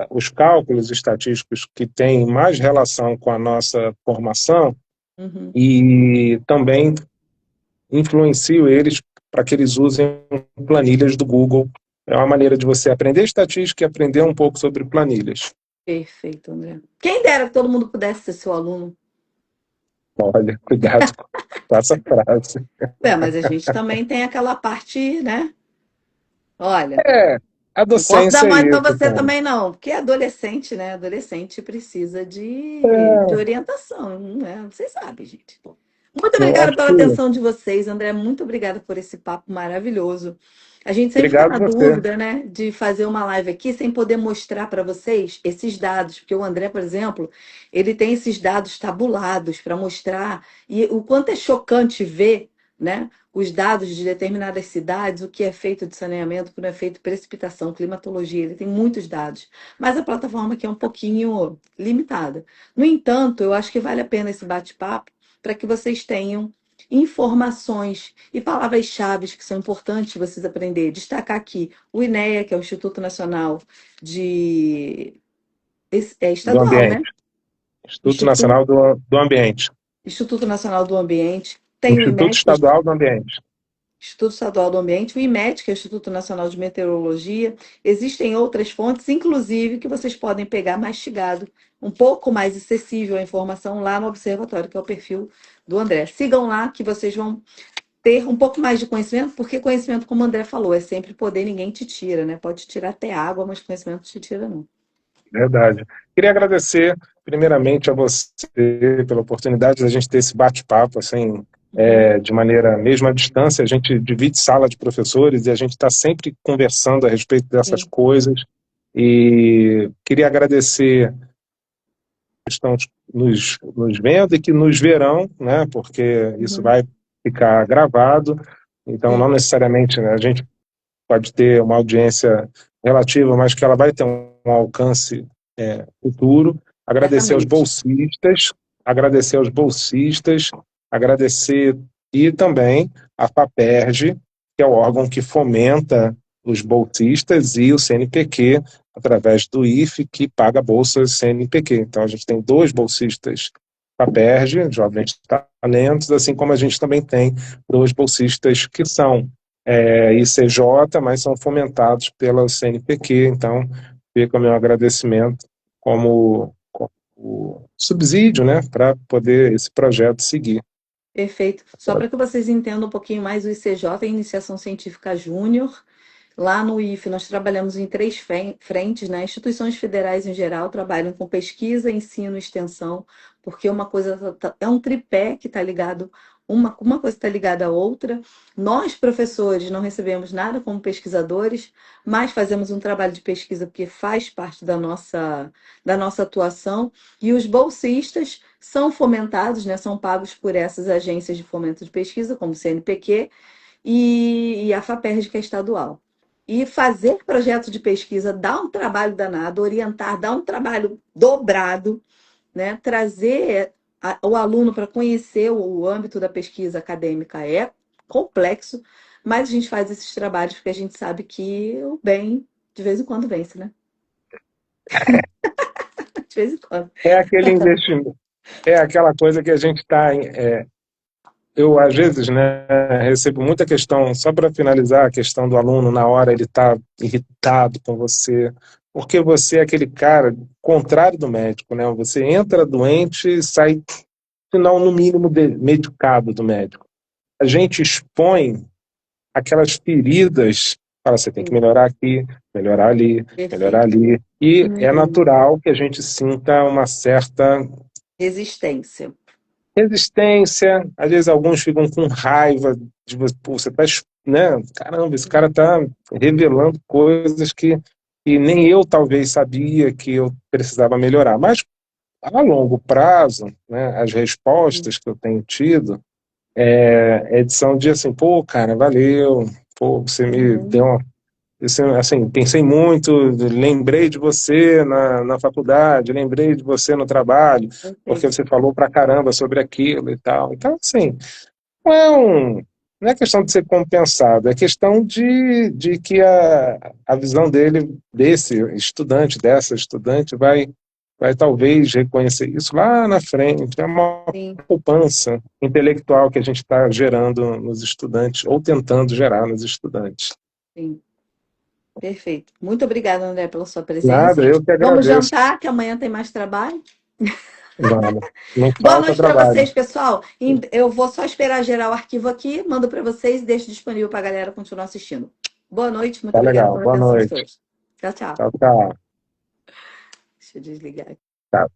os cálculos estatísticos que têm mais relação com a nossa formação Uhum. e também influencio eles para que eles usem planilhas do Google. É uma maneira de você aprender estatística e aprender um pouco sobre planilhas. Perfeito, André. Quem dera que todo mundo pudesse ser seu aluno. Olha, cuidado com essa frase. É, mas a gente também tem aquela parte, né? Olha, É, a não posso dar docência é mole para isso, você cara. também, não, porque adolescente, né? Adolescente precisa de orientação, né? Vocês sabem, gente. Muito Eu obrigada acho pela que. atenção de vocês, André. Muito obrigada por esse papo maravilhoso. A gente sempre fica Obrigado na você. dúvida, né, de fazer uma live aqui sem poder mostrar para vocês esses dados, porque o André, por exemplo, ele tem esses dados tabulados para mostrar e o quanto é chocante ver, né, os dados de determinadas cidades, o que é feito de saneamento, o que não é feito precipitação, climatologia. Ele tem muitos dados, mas a plataforma aqui é um pouquinho limitada. No entanto, eu acho que vale a pena esse bate-papo para que vocês tenham informações e palavras-chave que são importantes vocês aprenderem. Destacar aqui o INEA, que é o Instituto Nacional de. É Do estadual, né? ambiente. Instituto Instituto, Nacional do Ambiente. Instituto Nacional do Ambiente. Tem o Instituto IMET, que é Estadual do Ambiente. Instituto Estadual do Ambiente, o IMET, que é o Instituto Nacional de Meteorologia. Existem outras fontes, inclusive, que vocês podem pegar mastigado, um pouco mais acessível a informação lá no Observatório, que é o perfil do André. Sigam lá que vocês vão ter um pouco mais de conhecimento, porque conhecimento, como o André falou, é sempre poder, ninguém te tira, né? Pode tirar até água, mas conhecimento te tira, não. Verdade. Queria agradecer, primeiramente, a você pela oportunidade de a gente ter esse bate-papo, assim, Uhum, de maneira mesmo à distância. A gente divide sala de professores e a gente está sempre conversando a respeito dessas sim. coisas. E queria agradecer que estão nos vendo e que nos verão, né, porque isso Uhum, vai ficar gravado. Então, não sim, necessariamente, né, a gente pode ter uma audiência relativa, mas que ela vai ter um alcance futuro. certamente. Agradecer aos bolsistas, agradecer e também a FAPERJ, que é o órgão que fomenta os bolsistas, e o CNPq, através do IFE, que paga bolsas CNPq. Então, a gente tem dois bolsistas FAPERJ, Jovens Talentos, assim como a gente também tem os bolsistas que são ICJ, mas são fomentados pela CNPq. Então, fica o meu agradecimento como subsídio, né, para poder esse projeto seguir. Perfeito. Só para que vocês entendam um pouquinho mais, o ICJ é Iniciação Científica Júnior. Lá no IFE, nós trabalhamos em três frentes, né? Instituições federais em geral trabalham com pesquisa, ensino e extensão, porque uma coisa é um tripé que está ligado, uma coisa está ligada à outra. Nós, professores, não recebemos nada como pesquisadores, mas fazemos um trabalho de pesquisa porque faz parte da nossa atuação. E os bolsistas são fomentados, né? São pagos por essas agências de fomento de pesquisa, como o CNPq e a FAPERJ, que é estadual. E fazer projeto de pesquisa dá um trabalho danado, orientar dá um trabalho dobrado, né? Trazer o aluno para conhecer o âmbito da pesquisa acadêmica é complexo, mas a gente faz esses trabalhos porque a gente sabe que o bem de vez em quando vence, né? De vez em quando. É aquele investimento, é aquela coisa que a gente está. Eu, às vezes, né, recebo muita questão, só para finalizar, a questão do aluno, na hora ele está irritado com você, porque você é aquele cara contrário do médico, né? Você entra doente e sai, se não, no mínimo, medicado do médico. A gente expõe aquelas feridas, fala, você tem que melhorar aqui, melhorar ali, melhorar Perfeito. ali. E é Uhum. natural que a gente sinta uma certa Resistência. resistência, às vezes alguns ficam com raiva de você, pô, você tá, né? Caramba, esse cara tá revelando coisas que nem eu talvez sabia que eu precisava melhorar. Mas a longo prazo, né, as respostas que eu tenho tido são de assim, pô, cara, valeu, pô, você me deu Uhum. uma. Assim, pensei muito, lembrei de você na faculdade, lembrei de você no trabalho, porque Perfeito. você falou pra caramba sobre aquilo e tal. Então, assim, não é questão de ser compensado, é questão de que a visão dele, desse estudante, dessa estudante, vai talvez reconhecer isso lá na frente. É uma Sim, poupança intelectual que a gente está gerando nos estudantes, ou tentando gerar nos estudantes. sim. Perfeito. Muito obrigada, André, pela sua presença. Nada, eu que Vamos agradeço. jantar, que amanhã tem mais trabalho. Vamos. Não Boa falta noite para trabalho. vocês, pessoal. Eu vou só esperar gerar o arquivo aqui, mando para vocês e deixo disponível para a galera continuar assistindo. Boa noite, muito Tá obrigada legal. pela Boa atenção de noite. todos. Tchau, tchau. Tchau, tchau. Deixa eu desligar aqui. Tá.